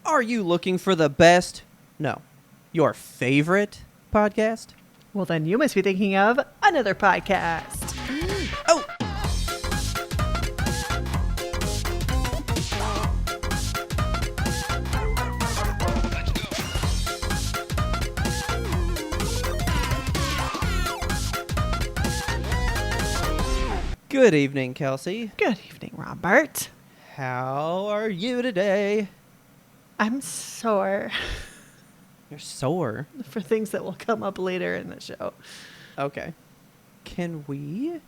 Are you looking for the best? No. Your favorite podcast? Well, then you must be thinking of another podcast. Oh! Good evening, Kelsey. Good evening, Robert. How are you today? I'm sore You're sore. for things that will come up later in the show. Okay. Can we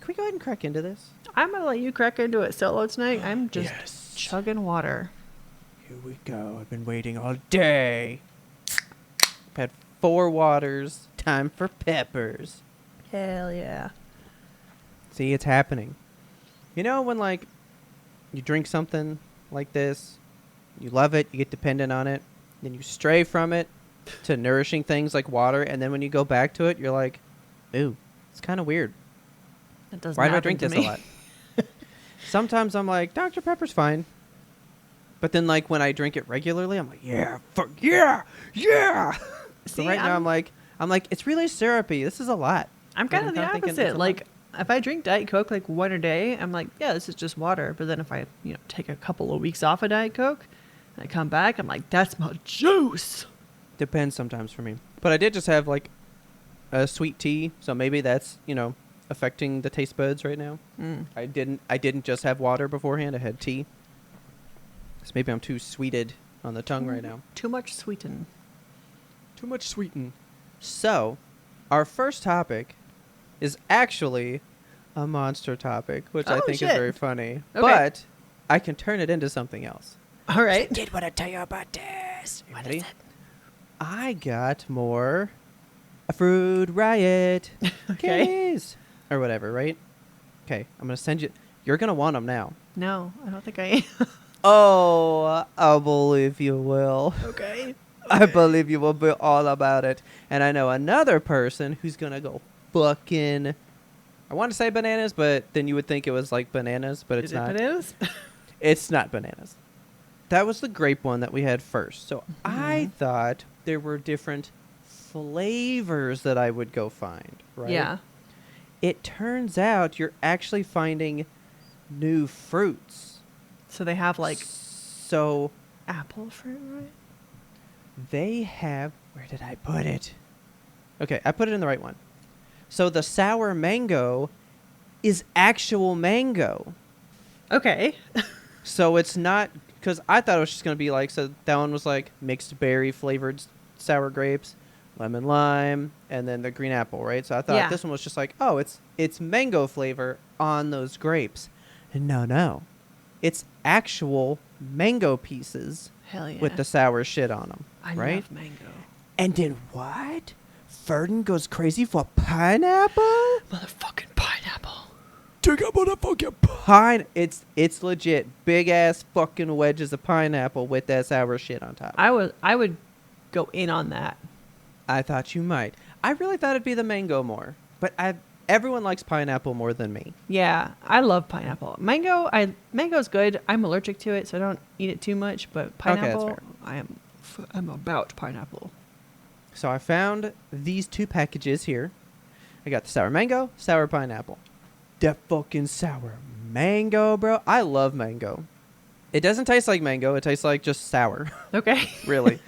go ahead and crack into this? I'm going to let you crack into it solo tonight. I'm just Yes. chugging water. Here we go. I've been waiting all day. I've had 4 waters. Time for peppers. Hell yeah. See, it's happening. You know when, like, you drink something like this, you love it, you get dependent on it, then you stray from it to nourishing things like water, and then when you go back to it, you're like, ooh, it's kind of weird. That doesn't Why do I happen drink to this me. a lot? Sometimes I'm like, Dr. Pepper's fine. But then, like, when I drink it regularly, I'm like, yeah, fuck, yeah. So See, right now, I'm like, it's really syrupy. This is a lot. I'm But kind of the thinking it's opposite. a Like, lot. if I drink Diet Coke like one a day, I'm like, yeah, this is just water. But then if I, take a couple of weeks off of Diet Coke, and I come back, I'm like, that's my juice. Depends sometimes for me. But I did just have, like, a sweet tea, so maybe that's, affecting the taste buds right now. I didn't just have water beforehand. I had tea. So maybe I'm too sweeted on the tongue right now. Too much sweeten. Too much sweeten. So, our first topic is actually a monster topic, which I Oh, think shit. is very funny. Okay. But I can turn it into something else. All right. I did want to tell you about this. You What ready? is it? I got more a fruit riot Okay. candies or whatever, right? Okay, I'm gonna send you. You're gonna want them now. No, I don't think I am. Oh, I believe you will. Okay. I believe you will be all about it. And I know another person who's gonna go fucking. I want to say bananas, but then you would think it was like bananas, but it's Is it not. bananas? It's not bananas. That was the grape one that we had first. So I thought there were different flavors that I would go find, right? Yeah. It turns out you're actually finding new fruits. So they have like So apple fruit, right? they have. Where did I put it? Okay, I put it in the right one. So the sour mango is actual mango. Okay. So it's not, because I thought it was just going to be like, so that one was like mixed berry flavored sour grapes, lemon lime, and then the green apple, right? So I thought Yeah. this one was just like, oh, it's mango flavor on those grapes. And no. It's actual mango pieces Hell yeah. with the sour shit on them, I right? love mango. And then what? Ferdin goes crazy for pineapple? Motherfucking pineapple. Take a motherfucking pine. It's legit. Big ass fucking wedges of pineapple with that sour shit on top. I would go in on that. I thought you might. I really thought it'd be the mango more. But everyone likes pineapple more than me. Yeah, I love pineapple. Mango's good. I'm allergic to it, so I don't eat it too much. But that's pineapple, fair. I'm about pineapple. So I found these 2 packages here. I got the sour mango, sour pineapple. That fucking sour mango, bro. I love mango. It doesn't taste like mango. It tastes like just sour, Okay. really.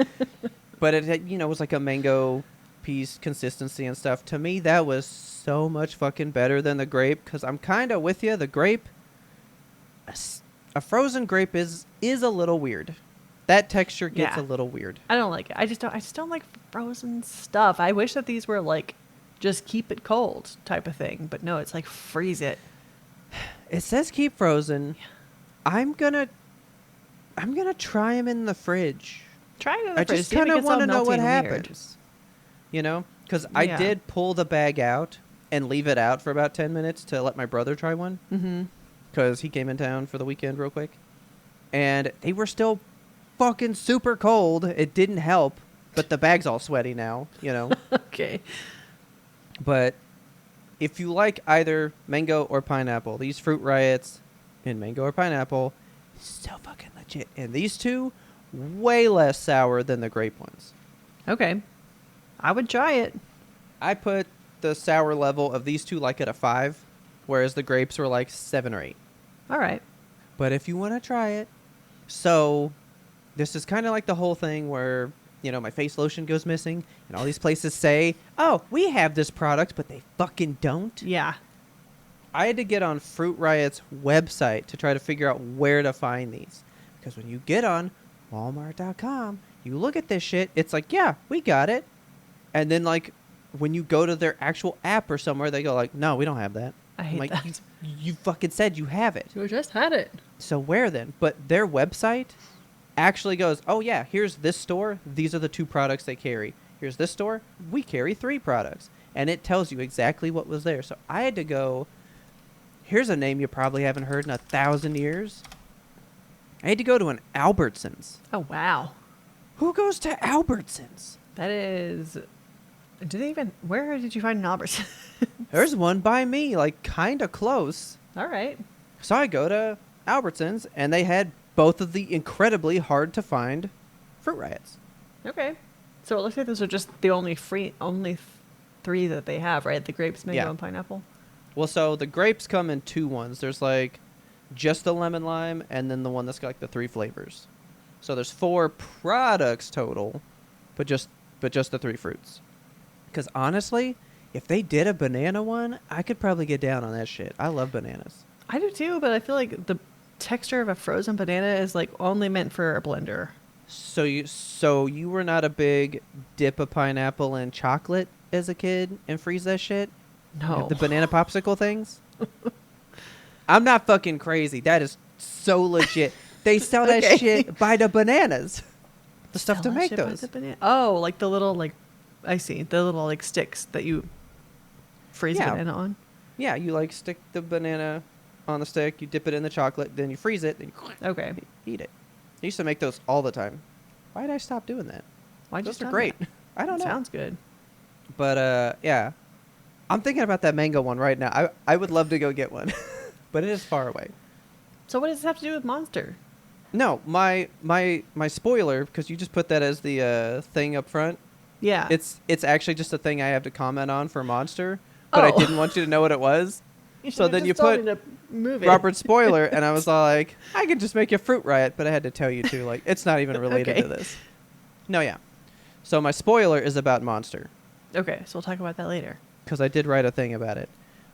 But it was like a mango piece consistency and stuff. To me, that was so much fucking better than the grape, because I'm kind of with you. The grape, a frozen grape is a little weird. That texture gets Yeah. a little weird. I don't like it. I just don't like frozen stuff. I wish that these were like just keep it cold type of thing, but no, it's like freeze it. It says keep frozen. I'm gonna try them in the fridge. Try it in the I fridge. just see if it kind of gets all want to know melty what and weird. happens. Because I Yeah. did pull the bag out and leave it out for about 10 minutes to let my brother try one. Mm-hmm. Because he came in town for the weekend real quick. And they were still fucking super cold. It didn't help. But the bag's all sweaty now, Okay. But if you like either mango or pineapple, these fruit riots in mango or pineapple, so fucking legit. And these 2 way less sour than the grape ones. Okay. I would try it. I put the sour level of these two like at a 5, whereas the grapes were like 7 or 8. All right. But if you want to try it, so this is kind of like the whole thing where, you know, my face lotion goes missing and all these places say, oh, we have this product, but they fucking don't. Yeah. I had to get on Fruit Riot's website to try to figure out where to find these. Because when you get on Walmart.com, you look at this shit, it's like, yeah, we got it. And then, like, when you go to their actual app or somewhere, they go like, no, we don't have that. I I'm hate like, that. You fucking said you have it. You just had it. So where then? But their website actually goes, oh, yeah, here's this store. These are the 2 products they carry. Here's this store. We carry 3 products. And it tells you exactly what was there. So I had to go. Here's a name you probably haven't heard in 1,000 years. I had to go to an Albertsons. Oh, wow. Who goes to Albertsons? That is... Do they even... Where did you find an Albertsons? There's one by me, like, kind of close. All right. So I go to Albertsons, and they had both of the incredibly hard-to-find Fruit Riots. Okay. So it looks like those are just the only 3 that they have, right? The grapes, mango, Yeah. and pineapple? Well, so the grapes come in 2 ones. There's, like, just the lemon lime, and then the one that's got, like, the 3 flavors. So there's 4 products total, but just the 3 fruits. Because honestly, if they did a banana one, I could probably get down on that shit. I love bananas. I do too, but I feel like the texture of a frozen banana is like only meant for a blender. So you were not a big dip a pineapple in chocolate as a kid and freeze that shit? No. The banana popsicle things? I'm not fucking crazy. That is so legit. They sell that Okay. shit by the bananas. The stuff to Sell that make shit by those. the banana- Oh, like the little I see the little sticks that you freeze Yeah. banana on. Yeah, you like stick the banana on the stick, you dip it in the chocolate, then you freeze it, then you Okay. eat it. I used to make those all the time. Why did I stop doing that? Why'd you Those are stop great. that? I don't know. Sounds good. But yeah, I'm thinking about that mango one right now. I would love to go get one, but it is far away. So what does this have to do with Monster? No, my spoiler, because you just put that as the thing up front. Yeah. It's actually just a thing I have to comment on for Monster, but I Oh. didn't want you to know what it was. You so should've then just you told put me to move it. Robert Spoiler, and I was all like, I could just make a Fruit Riot, but I had to tell you too, like, it's not even related Okay. to this. No, yeah. So my spoiler is about Monster, Okay, so we'll talk about that later. because I did write a thing about it.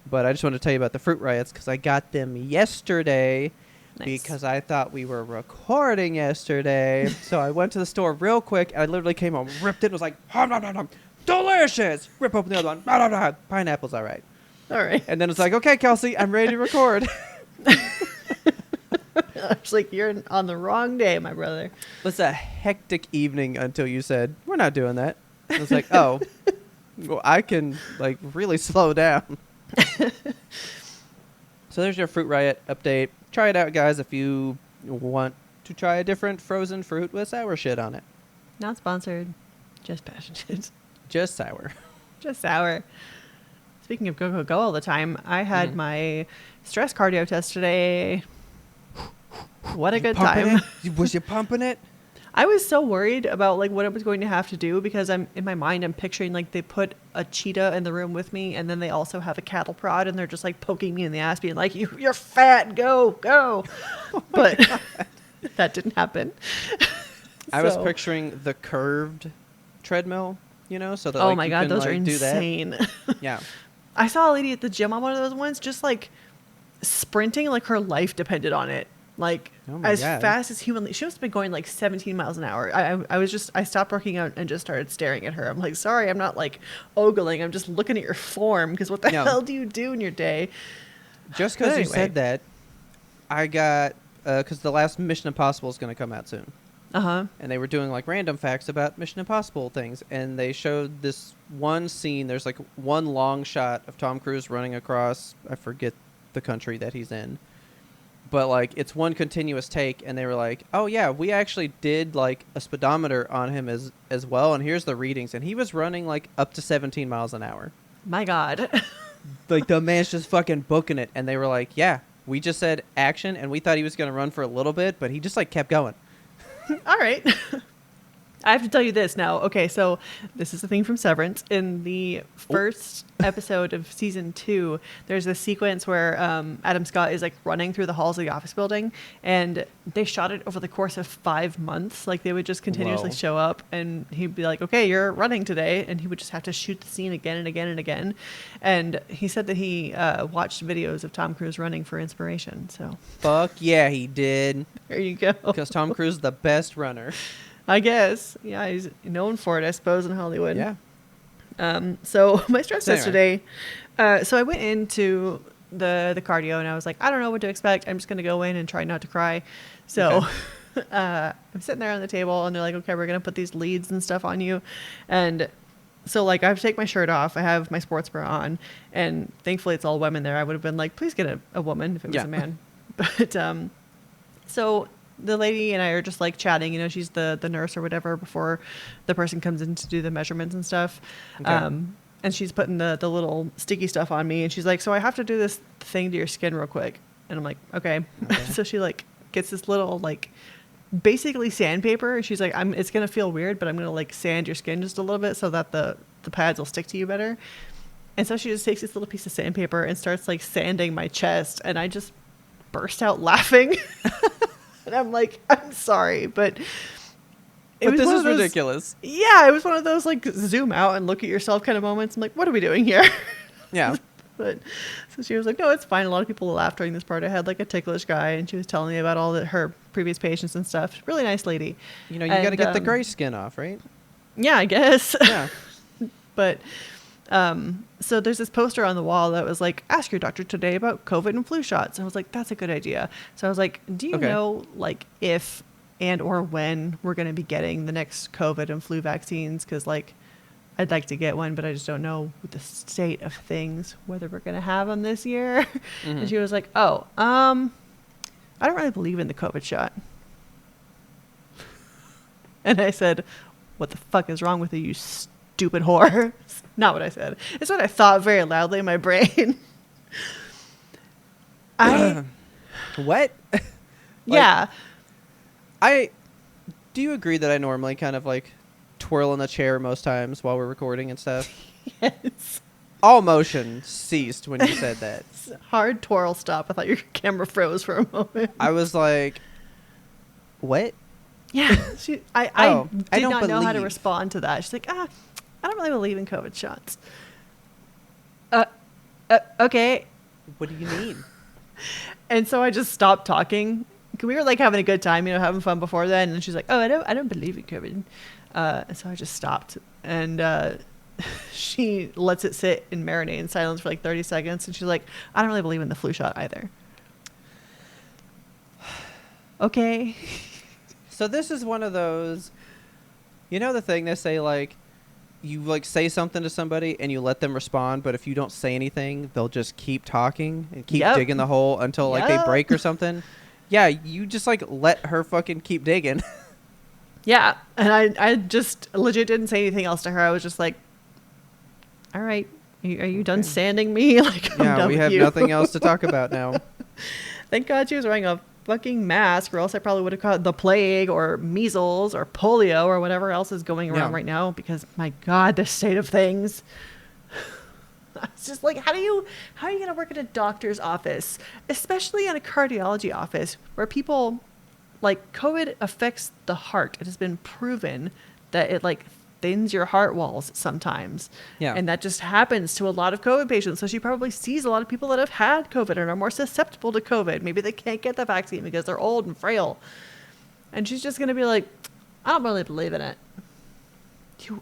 But I just wanted to tell you about the Fruit Riots, because I got them yesterday, Nice. because I thought we were recording yesterday. So I went to the store real quick, and I literally came home, ripped it, and was like, hum, nom, nom, nom, delicious! Rip open the other one, blah, blah, blah. Pineapple's all right. All right. And then it's like, okay, Kelsey, I'm ready to record. It's like you're on the wrong day, my brother. It was a hectic evening until you said, we're not doing that. I was like, oh, well, I can, like, really slow down. So there's your Fruit Riot update. Try it out, guys, if you want to try a different frozen fruit with sour shit on it. Not sponsored, just passionate. Just sour. Just sour. Speaking of go all the time, I had my stress cardio test today. What a good time. Was you pumping it? I was so worried about like what I was going to have to do because I'm in my mind I'm picturing like they put a cheetah in the room with me and then they also have a cattle prod and they're just like poking me in the ass being like you're fat, go. But that didn't happen. I was So- picturing the curved treadmill, you know, so that Oh like, my you god, can, those like, are do that. insane. Yeah. I saw a lady at the gym on one of those ones just like sprinting like her life depended on it. Like Oh my as God. fast as humanly. She must have been going like 17 miles an hour. I stopped working out and just started staring at her. I'm like, sorry, I'm not like ogling. I'm just looking at your form because what the No. hell do you do in your day? Just because you Anyway. said that, I got, because the last Mission Impossible is going to come out soon. Uh-huh. And they were doing like random facts about Mission Impossible things. And they showed this one scene. There's like one long shot of Tom Cruise running across, I forget the country that he's in. But like it's one continuous take. And they were like, oh yeah, we actually did like a speedometer on him as well. And here's the readings. And he was running like up to 17 miles an hour. My God. Like the man's just fucking booking it. And they were like, yeah, we just said action. And we thought he was going to run for a little bit. But he just like kept going. All right. I have to tell you this now. Okay, so this is the thing from Severance. In the first episode of season 2, there's a sequence where Adam Scott is like running through the halls of the office building, and they shot it over the course of 5 months. Like they would just continuously Whoa. show up, and he'd be like, "Okay, you're running today," and he would just have to shoot the scene again and again and again. And he said that he watched videos of Tom Cruise running for inspiration. So Fuck yeah, he did. there you go. Because Tom Cruise is the best runner. I guess. Yeah, he's known for it, I suppose, in Hollywood. Yeah. So my stress So test today. So I went into the cardio and I was like, I don't know what to expect. I'm just going to go in and try not to cry. So I'm sitting there on the table and they're like, okay, we're going to put these leads and stuff on you. And so like I have to take my shirt off. I have my sports bra on, and thankfully it's all women there. I would have been like, please get a woman if it was a man. But so the lady and I are just like chatting, you know, she's the nurse or whatever before the person comes in to do the measurements and stuff. Okay. And she's putting the little sticky stuff on me, and she's like, so I have to do this thing to your skin real quick. And I'm like, okay. So she like gets this little like basically sandpaper, and she's like, it's going to feel weird, but I'm going to like sand your skin just a little bit so that the pads will stick to you better. And so she just takes this little piece of sandpaper and starts like sanding my chest, and I just burst out laughing. And I'm like, I'm sorry, but this is ridiculous. Yeah, it was one of those like zoom out and look at yourself kind of moments. I'm like, what are we doing here? Yeah. But so she was like, no, it's fine. A lot of people laughed during this part. I had like a ticklish guy, and she was telling me about all her previous patients and stuff. Really nice lady. You know, you got to get the gray skin off, right? Yeah, I guess. Yeah. But so there's this poster on the wall that was like, ask your doctor today about COVID and flu shots. And I was like, that's a good idea. So I was like, do you know like if and or when we're going to be getting the next COVID and flu vaccines? Because like I'd like to get one, but I just don't know with the state of things whether we're going to have them this year. Mm-hmm. And she was like, oh, I don't really believe in the COVID shot. And I said, what the fuck is wrong with you stupid whore? Not what I said. It's what I thought very loudly in my brain. What? Yeah. Do you agree that I normally kind of like twirl in the chair most times while we're recording and stuff? Yes. All motion ceased when you said that. Hard twirl stop. I thought your camera froze for a moment. I was like, what? Yeah. I did don't not know how to believe. respond to that. She's like, I don't really believe in COVID shots. Okay. What do you mean? And so I just stopped talking. We were like having a good time, you know, having fun before then. And she's like, oh, I don't believe in COVID. And so I just stopped. And she lets it sit and marinate in silence for like 30 seconds. And she's like, I don't really believe in the flu shot either. Okay. So this is one of those, you know, the thing they say, like, you like say something to somebody and you let them respond, but if you don't say anything, they'll just keep talking and keep digging the hole until like they break or something. Yeah, you just like let her fucking keep digging. Yeah, and I just legit didn't say anything else to her. I was just like, all right, are you done sanding me? Like, I'm done we with have you. nothing else to talk about now. Thank God she was wearing a fucking mask, or else I probably would have caught the plague or measles or polio or whatever else is going around right now, because my God, the state of things. It's just like, how are you going to work at a doctor's office, especially in a cardiology office where people, like, COVID affects the heart. It has been proven that it like thins your heart walls sometimes. Yeah. And that just happens to a lot of COVID patients. So she probably sees a lot of people that have had COVID and are more susceptible to COVID. Maybe they can't get the vaccine because they're old and frail. And she's just going to be like, I don't really believe in it.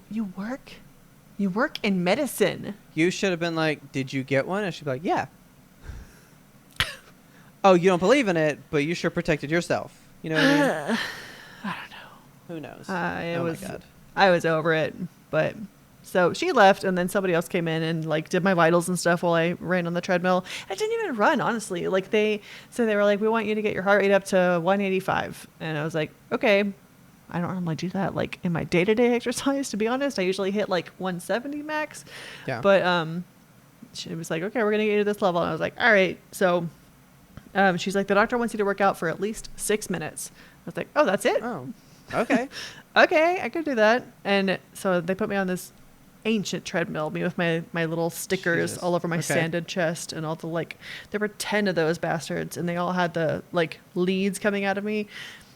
You work in medicine. You should have been like, did you get one? And she'd be like, yeah. Oh, you don't believe in it, but you sure protected yourself. You know what I mean? I don't know. Who knows? My God. I I was over it. But so she left, and then somebody else came in and like did my vitals and stuff while I ran on the treadmill. I didn't even run, honestly. Like they were like, we want you to get your heart rate up to 185. And I was like, okay. I don't normally do that like in my day-to-day exercise, to be honest. I usually hit like 170 max. Yeah. But she was like, okay, we're going to get you to this level. And I was like, all right. So she's like, the doctor wants you to work out for at least 6 minutes. I was like, oh, that's it? Oh. Okay. Okay, I could do that. And so they put me on this ancient treadmill, me with my little stickers Jesus. all over my Okay. sanded chest and all the like. There were 10 of those bastards, and they all had the like leads coming out of me.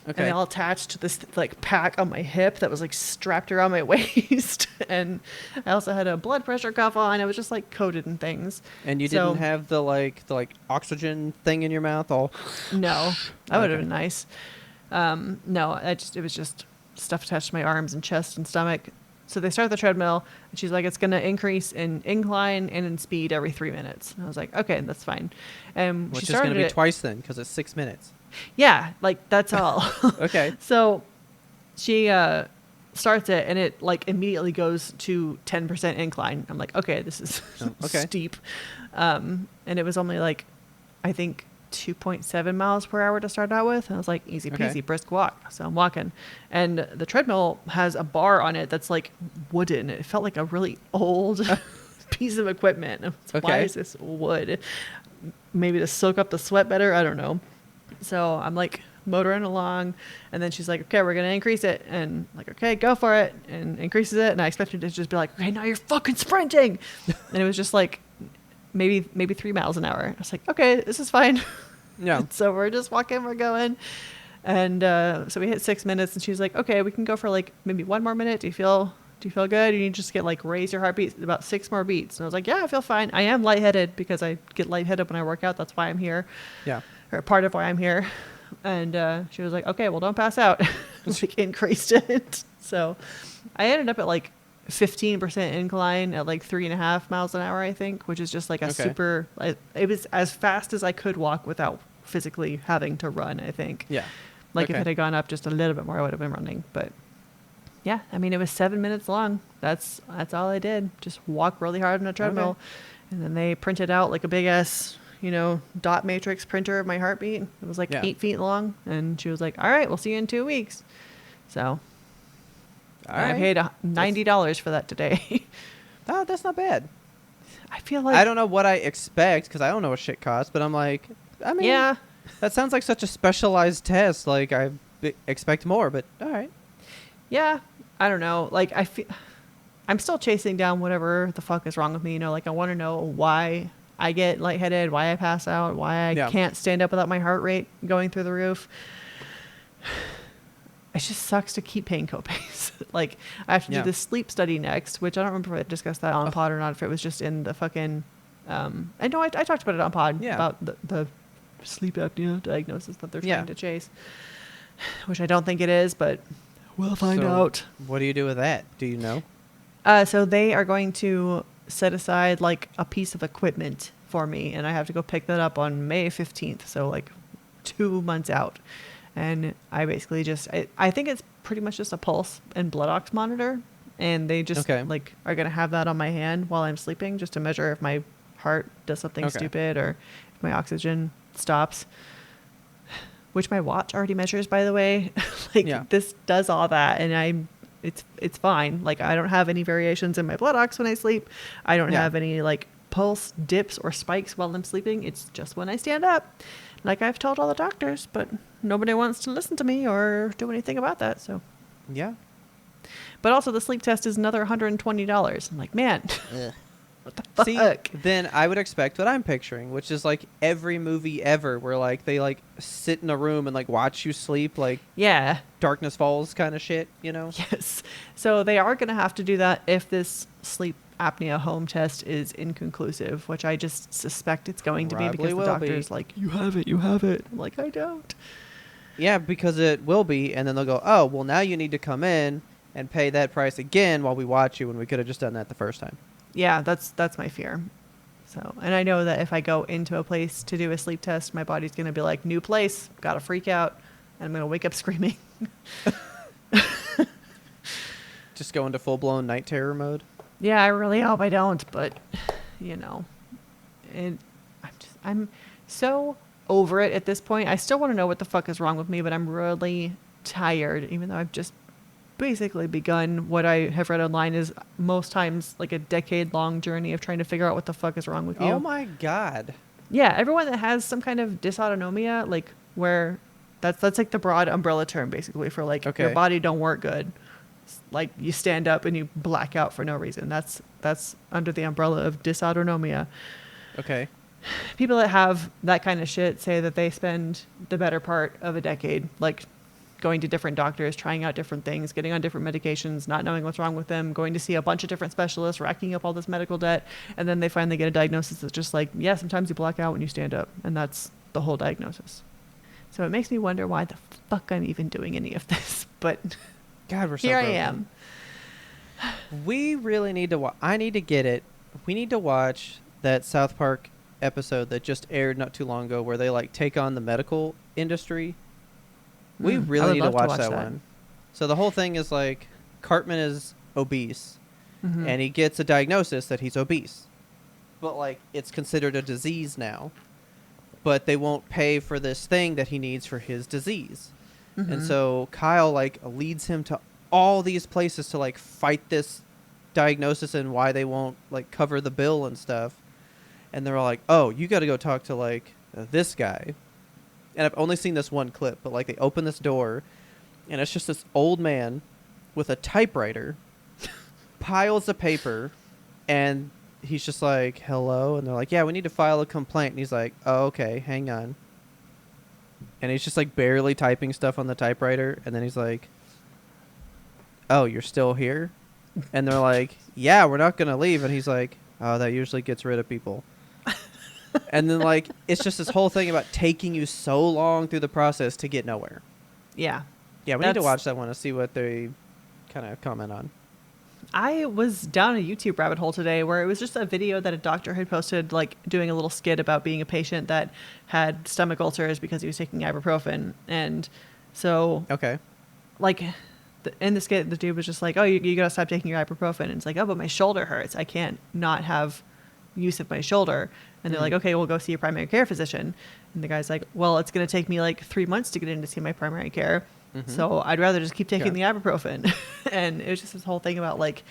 And they Okay. all attached to this like pack on my hip that was like strapped around my waist. And I also had a blood pressure cuff on. I was just like coated in things. And you So- didn't have the oxygen thing in your mouth all. No, that would have Okay. been nice. No, it was just stuff attached to my arms and chest and stomach. So they start the treadmill, and she's like, it's going to increase in incline and in speed every 3 minutes. And I was like, okay, that's fine. And Which she is going started to be it. twice then, because it's 6 minutes. Yeah, like that's all. Okay. So she starts it, and it like immediately goes to 10% incline. I'm like, okay, this is Oh, okay. steep. And it was only like, I think 2.7 miles per hour to start out with. And I was like, easy peasy, Okay. brisk walk. So I'm walking. And the treadmill has a bar on it that's like wooden. It felt like a really old piece of equipment. I was like, why Okay. is this wood? Maybe to soak up the sweat better? I don't know. So I'm like motoring along, and then she's like, okay, we're going to increase it. And I'm like, okay, go for it. And increases it. And I expected it to just be like, okay, now you're fucking sprinting. And it was just like maybe 3 miles an hour. I was like, okay, this is fine. Yeah. So we're just walking, we're going. And so we hit 6 minutes, and she's like, okay, we can go for like maybe 1 more minute. Do you feel good? You need to just get like raise your heartbeat about 6 more beats. And I was like, yeah, I feel fine. I am lightheaded because I get lightheaded when I work out. That's why I'm here. Yeah. Or part of why I'm here. And she was like, okay, well, don't pass out. Like increased it. So I ended up at like 15% incline at like 3.5 miles an hour, I think, which is just like a Okay. super, it was as fast as I could walk without physically having to run, I think. Yeah. Like if Okay. it had gone up just a little bit more, I would have been running. But yeah, I mean, it was 7 minutes long. That's all I did. Just walk really hard on a treadmill. Okay. And then they printed out like a big ass, dot matrix printer of my heartbeat. It was like Yeah. 8 feet long. And she was like, all right, we'll see you in 2 weeks. So All I right. paid $90 for that today. Oh, that's not bad. I feel like, I don't know what I expect because I don't know what shit costs, but I'm like, I mean, yeah, that sounds like such a specialized test. Like I expect more, but all right. yeah, I don't know. Like I'm still chasing down whatever the fuck is wrong with me. Like I want to know why I get lightheaded, why I pass out, why I Yeah. can't stand up without my heart rate going through the roof. It just sucks to keep paying copays. Like I have to Yeah. do this sleep study next, which I don't remember if I discussed that on pod or not. If it was just in the fucking, I know I talked about it on pod Yeah. about the sleep apnea diagnosis that they're trying Yeah. to chase, which I don't think it is, but we'll find So, out. What do you do with that? Do you know? So they are going to set aside like a piece of equipment for me, and I have to go pick that up on May 15th. So like 2 months out. And I basically I think it's pretty much just a pulse and blood ox monitor. And they just Okay. like are going to have that on my hand while I'm sleeping just to measure if my heart does something Okay. stupid or if my oxygen stops, which my watch already measures, by the way. Like Yeah. this does all that. And it's fine. Like I don't have any variations in my blood ox when I sleep. I don't Yeah. have any like pulse dips or spikes while I'm sleeping. It's just when I stand up, like I've told all the doctors, but nobody wants to listen to me or do anything about that. So, Yeah. but also the sleep test is another $120. I'm like, man, what the fuck? See, then I would expect what I'm picturing, which is like every movie ever where like they like sit in a room and like watch you sleep, like Yeah. Darkness Falls kind of shit, you know? Yes. So they are going to have to do that if this sleep apnea home test is inconclusive, which I just suspect it's going to be Probably because the will be. doctor's like, you have it, you have it. I'm like, I don't. Yeah, because it will be, and then they'll go, oh, well, now you need to come in and pay that price again while we watch you when we could have just done that the first time. Yeah, that's my fear. So, and I know that if I go into a place to do a sleep test, my body's going to be like, new place, got to freak out, and I'm going to wake up screaming. Just go into full-blown night terror mode. Yeah, I really hope I don't, but I'm so over it at this point. I still want to know what the fuck is wrong with me, but I'm really tired, even though I've just basically begun what I have read online is most times like a decade-long journey of trying to figure out what the fuck is wrong with you. Oh my god. Yeah, everyone that has some kind of dysautonomia, like where That's like the broad umbrella term basically for like your Okay. body don't work good. Like you stand up and you black out for no reason. That's under the umbrella of dysautonomia. Okay. People that have that kind of shit say that they spend the better part of a decade like going to different doctors, trying out different things, getting on different medications, not knowing what's wrong with them, going to see a bunch of different specialists, racking up all this medical debt, and then they finally get a diagnosis that's just like, yeah, sometimes you black out when you stand up, and that's the whole diagnosis. So it makes me wonder why the fuck I'm even doing any of this, but God, we're so here I broken. am. We really need to I need to get it. We need to watch that South Park episode that just aired not too long ago where they like take on the medical industry. We I really would need to love watch that one. So the whole thing is like Cartman is obese Mhm. and he gets a diagnosis that he's obese. But like it's considered a disease now. But they won't pay for this thing that he needs for his disease. And Mhm. so Kyle like leads him to all these places to like fight this diagnosis and why they won't like cover the bill and stuff. And they're all like, "Oh, you got to go talk to like this guy." And I've only seen this one clip, but like they open this door and it's just this old man with a typewriter, piles of paper, and he's just like, "Hello." And they're like, "Yeah, we need to file a complaint." And he's like, "Oh, okay, hang on." And he's just like barely typing stuff on the typewriter, and then he's like, "Oh, you're still here?" And they're like, "Yeah, we're not going to leave." And he's like, "Oh, that usually gets rid of people." And then like it's just this whole thing about taking you so long through the process to get nowhere. Yeah. Yeah, we need to That's- watch that one to see what they kind of comment on. I was down a YouTube rabbit hole today where it was just a video that a doctor had posted, like doing a little skit about being a patient that had stomach ulcers because he was taking ibuprofen. And so, Okay. like, in the skit, the dude was just like, "Oh, you gotta stop taking your ibuprofen." And it's like, "Oh, but my shoulder hurts. I can't not have use of my shoulder." And they're like, "Okay, we'll go see your primary care physician." And the guy's like, "Well, it's gonna take me like 3 months to get in to see my primary care. So I'd rather just keep taking the ibuprofen." And it was just this whole thing about like,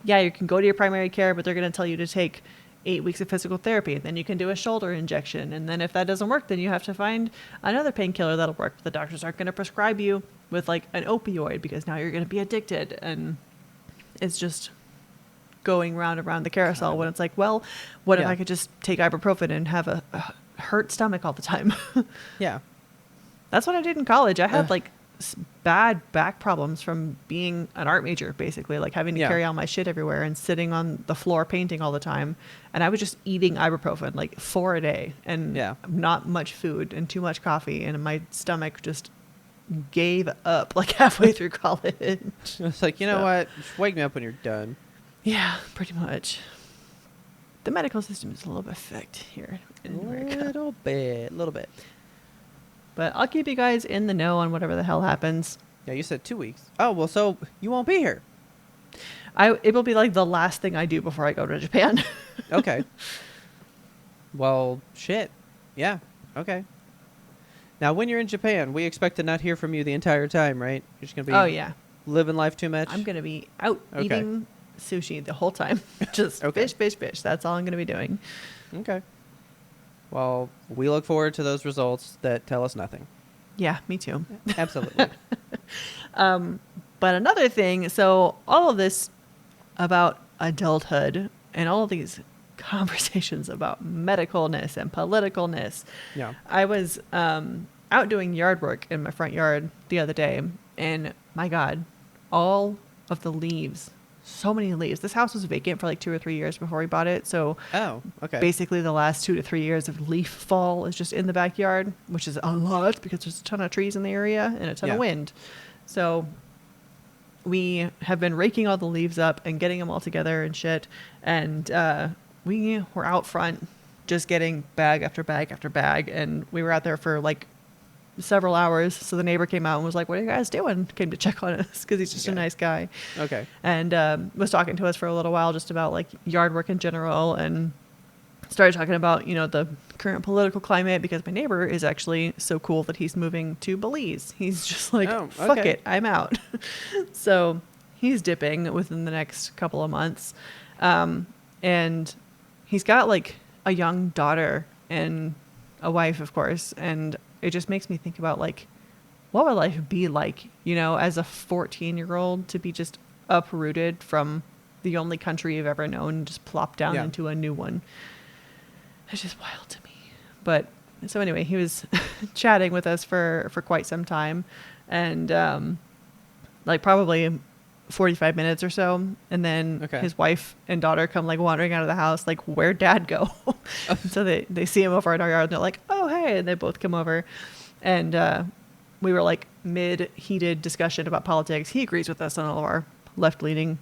yeah, you can go to your primary care, but they're going to tell you to take 8 weeks of physical therapy. And then you can do a shoulder injection. And then if that doesn't work, then you have to find another painkiller that'll work. The doctors aren't going to prescribe you with like an opioid because now you're going to be addicted. And it's just going round and round the carousel when it's like, well, what if Yeah. I could just take ibuprofen and have a hurt stomach all the time? Yeah. That's what I did in college. I had like bad back problems from being an art major, basically, like having to Yeah. carry all my shit everywhere and sitting on the floor painting all the time. And I was just eating ibuprofen like 4 a day and Yeah. not much food and too much coffee. And my stomach just gave up like halfway through college. It's like, you know So- what? Just wake me up when you're done. Yeah, pretty much. The medical system is a little bit fucked here in America. Little bit. But I'll keep you guys in the know on whatever the hell happens. Yeah, you said 2 weeks. Oh, well, so you won't be here. It will be like the last thing I do before I go to Japan. Okay. Well, shit. Yeah. Okay. Now, when you're in Japan, we expect to not hear from you the entire time, right? You're just going to be Oh yeah, living life too much? I'm gonna be out Okay. eating sushi the whole time. Just Okay. fish. That's all I'm gonna be doing. Okay. Well, we look forward to those results that tell us nothing. Yeah, me too. Absolutely. But another thing, so all of this about adulthood and all of these conversations about medicalness and politicalness. Yeah. I was out doing yard work in my front yard the other day, and my God, all of the leaves, so many leaves. This house was vacant for like 2 or 3 years before we bought it, so Oh, okay. basically the last 2 to 3 years of leaf fall is just in the backyard, which is a lot because there's a ton of trees in the area and a ton Yeah. of wind. So we have been raking all the leaves up and getting them all together and shit. And we were out front just getting bag after bag after bag. And we were out there for like several hours. So the neighbor came out and was like, "What are you guys doing?" Came to check on us because he's just a Okay. nice guy. Okay. And was talking to us for a little while just about like yard work in general, and started talking about, you know, the current political climate, because my neighbor is actually so cool that he's moving to Belize. He's just like, Oh, fuck okay. it, I'm out. So he's dipping within the next couple of months. And he's got like a young daughter and a wife, of course. And it just makes me think about like what would life be like, as a 14-year-old to be just uprooted from the only country you've ever known and just plop down Yeah. into a new one. It's just wild to me. But so anyway, he was chatting with us for quite some time, and like probably 45 minutes or so, and then his wife and daughter come like wandering out of the house like, where'd dad go? So they see him over in our yard and they're like, oh hey, and they both come over, and we were like mid heated discussion about politics. He agrees with us on all of our left-leaning.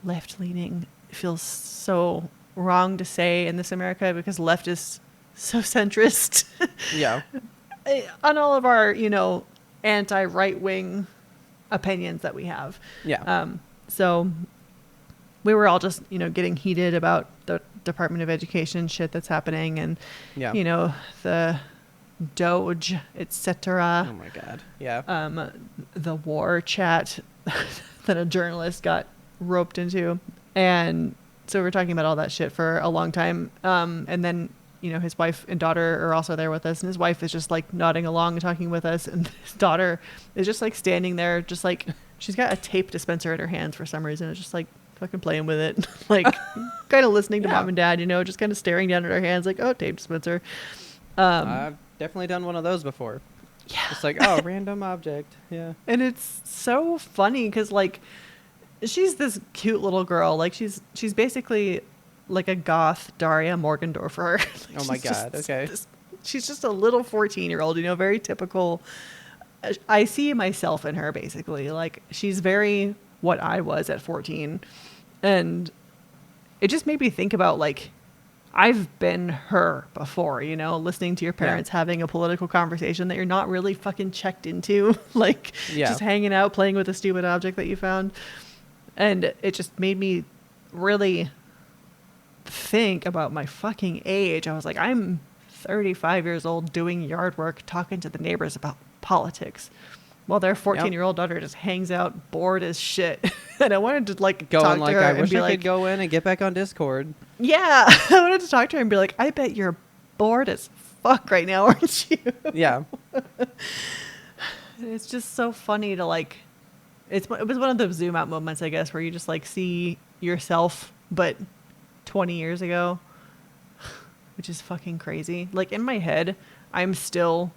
Left-leaning feels so wrong to say in this America because left is so centrist. Yeah. On all of our, anti-right-wing opinions that we have. Yeah. So we were all just, getting heated about the Department of Education shit that's happening and, the Doge, etc. Oh my God. Yeah. The war chat that a journalist got roped into. And so we're talking about all that shit for a long time. And then, his wife and daughter are also there with us. And his wife is just like nodding along and talking with us. And his daughter is just like standing there, just like she's got a tape dispenser in her hands for some reason. It's just like fucking playing with it. Like kind of listening to mom and dad, just kind of staring down at her hands like, oh, tape dispenser. I've definitely done one of those before. Yeah. It's like, oh, random object. Yeah. And it's so funny because like she's this cute little girl. Like she's basically like a goth Daria Morgendorfer. Like oh my God. Okay. She's just a little 14-year-old, very typical. I see myself in her basically. Like she's very what I was at 14. And it just made me think about like, I've been her before, listening to your parents having a political conversation that you're not really fucking checked into, like just hanging out, playing with a stupid object that you found. And it just made me really think about my fucking age. I was like, I'm 35 years old doing yard work, talking to the neighbors about politics. Well, their 14-year-old daughter just hangs out bored as shit. And I wanted to like go talk in, like, to her I and wish be I like, could go in and get back on Discord. Yeah. I wanted to talk to her and be like, I bet you're bored as fuck right now, aren't you? Yeah. It's just so funny to like, it was one of those zoom out moments, I guess, where you just like see yourself, but 20 years ago, which is fucking crazy. Like in my head, I'm still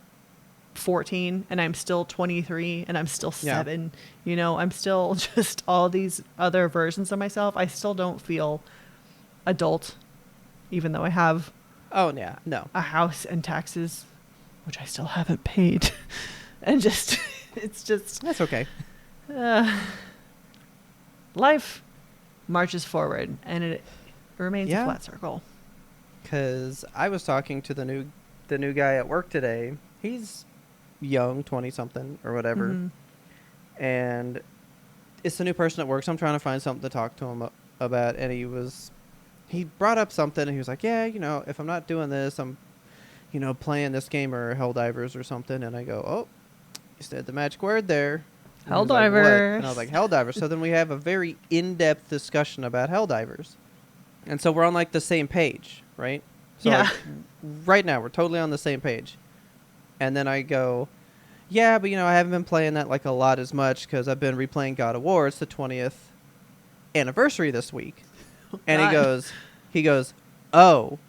14 and I'm still 23 and I'm still 7. I'm still just all these other versions of myself. I still don't feel adult, even though I have a house and taxes, which I still haven't paid. And just, it's just... That's okay. Life marches forward and it remains a flat circle. Because I was talking to the new guy at work today. He's young, 20-something or whatever. Mm-hmm. And it's a new person at work, so I'm trying to find something to talk to him about. And he brought up something, and he was like, yeah, if I'm not doing this, I'm, playing this game or Helldivers or something. And I go, oh, you said the magic word there. Helldivers. And I was like, Helldivers. So then we have a very in-depth discussion about Helldivers. And so we're on, like, the same page, right? So yeah. Like, right now, we're totally on the same page. And then I go, yeah, but, I haven't been playing that, like, a lot as much because I've been replaying God of War. It's the 20th anniversary this week. And he goes, oh.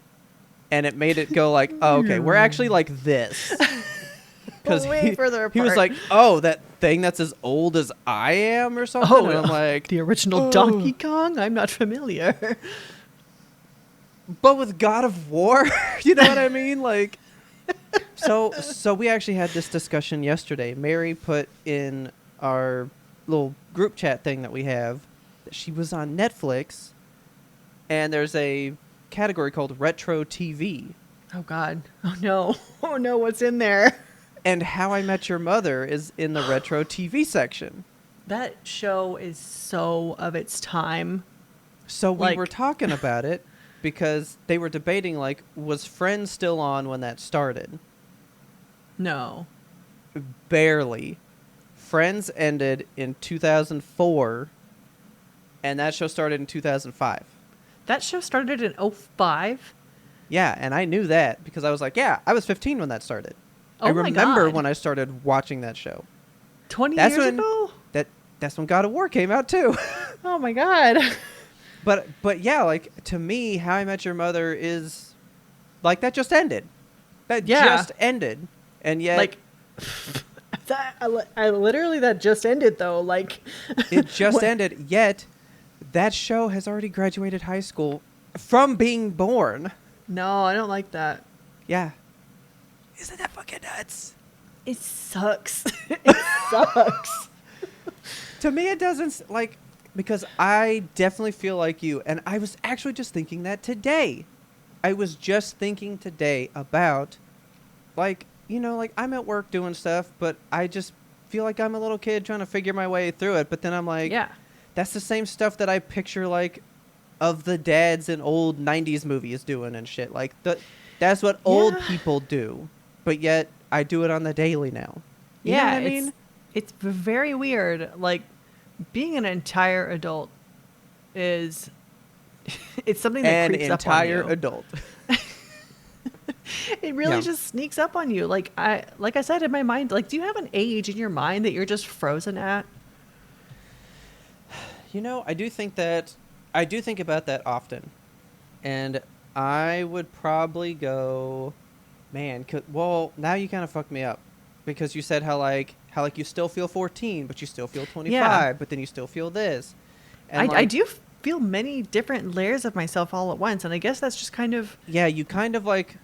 And it made it go like, oh, okay, we're actually like this. Because way further apart. He was like, oh, that thing that's as old as I am or something. Oh, and I'm like, the original Donkey Kong? I'm not familiar. But with God of War, you know what I mean? Like, so we actually had this discussion yesterday. Mary put in our little group chat thing that we have that she was on Netflix, and there's a category called Retro TV. Oh, God. Oh, no. Oh, no, what's in there? And How I Met Your Mother is in the Retro TV section. That show is so of its time. So we were talking about it because they were debating, like, was Friends still on when that started? No. Barely. Friends ended in 2004, and that show started in 2005. That show started in 2005? Yeah, and I knew that because I was like, yeah, I was 15 when that started. I Oh my remember God. when I started watching that show. 20 That's years when ago? that's when God of War came out too. Oh my God. But yeah, like to me, How I Met Your Mother is like that just ended. That Yeah. just ended, and yet Like, I literally, that just ended though. Like, it just what? ended. Yet that show has already graduated high school from being born. No, I don't like that. Yeah, isn't that fucking nuts? It sucks. It sucks. To me, it doesn't like because I definitely feel like you, and I was actually just thinking that today. I was just thinking today about like like I'm at work doing stuff, but I just feel like I'm a little kid trying to figure my way through it. But then I'm like, Yeah. that's the same stuff that I picture like of the dads in old '90s movies doing and shit. Like that's what old Yeah. people do, but yet I do it on the daily now. You know what Yeah. I mean? It's very weird. Like, being an entire adult is, it's something that An creeps up on entire you. adult. It really Yeah. just sneaks up on you. Like I said in my mind, like, do you have an age in your mind that you're just frozen at? I do think that I do think about that often, and I would probably go, man. Well, now you kind of fucked me up because you said how you still feel 14, but you still feel 25, Yeah. but then you still feel this, I, and I like do feel many different layers of myself all at once, and I guess that's just kind of, yeah, you kind of like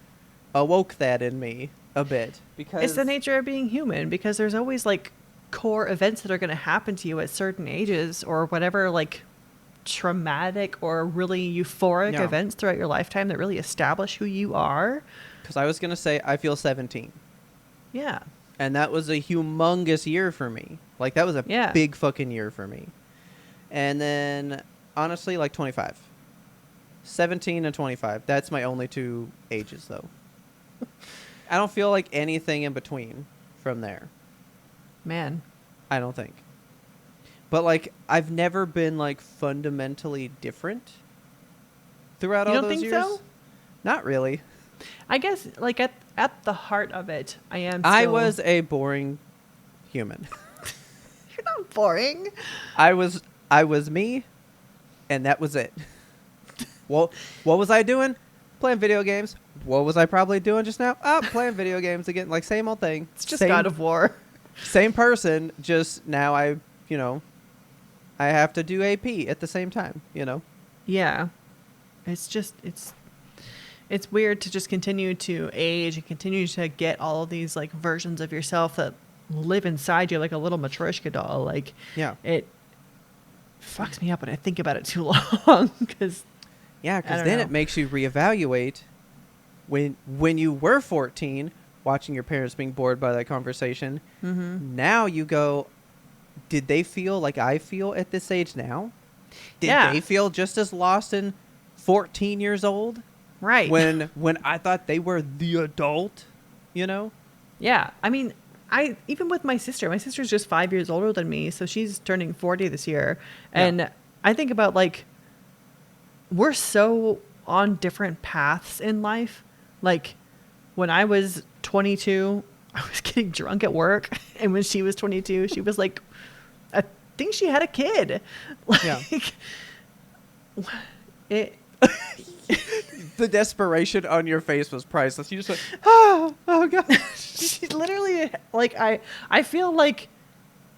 awoke that in me a bit because it's the nature of being human, because there's always like core events that are going to happen to you at certain ages, or whatever, like traumatic or really euphoric Yeah. events throughout your lifetime that really establish who you are. because I was gonna say I feel 17, Yeah. and that was a humongous year for me. Like that was a Yeah. big fucking year for me. And then honestly, like 25. 17 and 25. That's my only two ages though. I don't feel like anything in between from there. Man. I don't think. But like I've never been like fundamentally different throughout You all don't those think years. so? Not really. I guess, like, at the heart of it, I am I still... was a boring human. You're not boring. I was me, and that was it. Well, what was I doing? Playing video games. What was I probably doing just now? Oh, playing video games again. Like same old thing. It's just same, God of War. Same person. Just now I have to do AP at the same time. Yeah. It's just, it's weird to just continue to age and continue to get all of these like versions of yourself that live inside you like a little Matryoshka doll. Like, Yeah. it fucks me up when I think about it too long, because Yeah, I because don't then know. it makes you reevaluate when you were 14, watching your parents being bored by that conversation. Mm-hmm. Now you go, did they feel like I feel at this age now? Did Yeah. they feel just as lost and 14 years old Right. when I thought they were the adult? Yeah. I mean, even with my sister's just 5 years older than me, so she's turning 40 this year. And Yeah. I think about, like, we're so on different paths in life. Like, when I was 22, I was getting drunk at work. And when she was 22, she was like, I think she had a kid. Like, Yeah. it, The desperation on your face was priceless. You just went, oh God. she literally, like, I feel like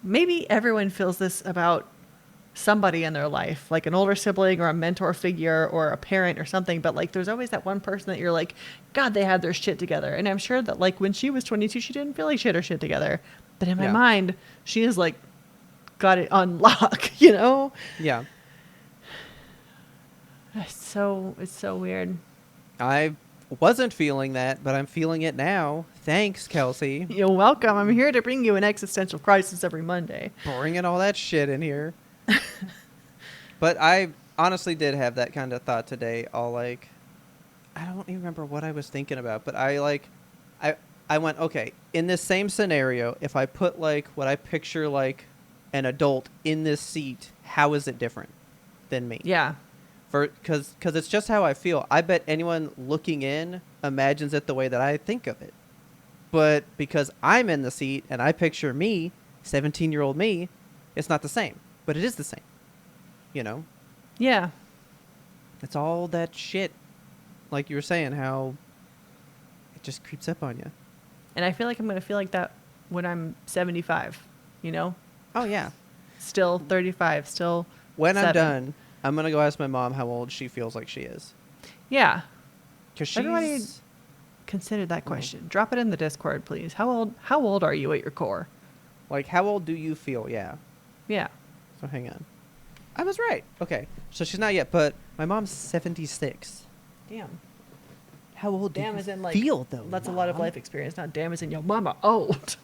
maybe everyone feels this about somebody in their life, like an older sibling or a mentor figure or a parent or something, but like there's always that one person that you're like, God, they had their shit together. And I'm sure that like when she was 22, she didn't feel like she had her shit together, but in my Yeah. mind she is like got it on lock. Yeah. It's so weird. I wasn't feeling that, but I'm feeling it now. Thanks, Kelsey. You're welcome. I'm here to bring you an existential crisis every Monday. Bringing all that shit in here. But I honestly did have that kind of thought today. All like, I don't even remember what I was thinking about, but I went, okay, in this same scenario, if I put like what I picture like an adult in this seat, how is it different than me? Yeah. Because it's just how I feel. I bet anyone looking in imagines it the way that I think of it. But because I'm in the seat and I picture me, 17-year-old me, it's not the same. But it is the same. You know? Yeah. It's all that shit. Like you were saying, how it just creeps up on you. And I feel like I'm going to feel like that when I'm 75, you know? Oh, yeah. Still 35, still When 7. I'm done, I'm going to go ask my mom how old she feels like she is. Yeah. Because Everybody she's... consider that question. Drop it in the Discord, please. How old are you at your core? Like, how old do you feel? Yeah. Yeah. So hang on. I was right. Okay. So she's not yet, but my mom's 76. Damn. How old do Damn you as in like feel, though, that's a lot of Mom? life experience, not damn as in yo mama old.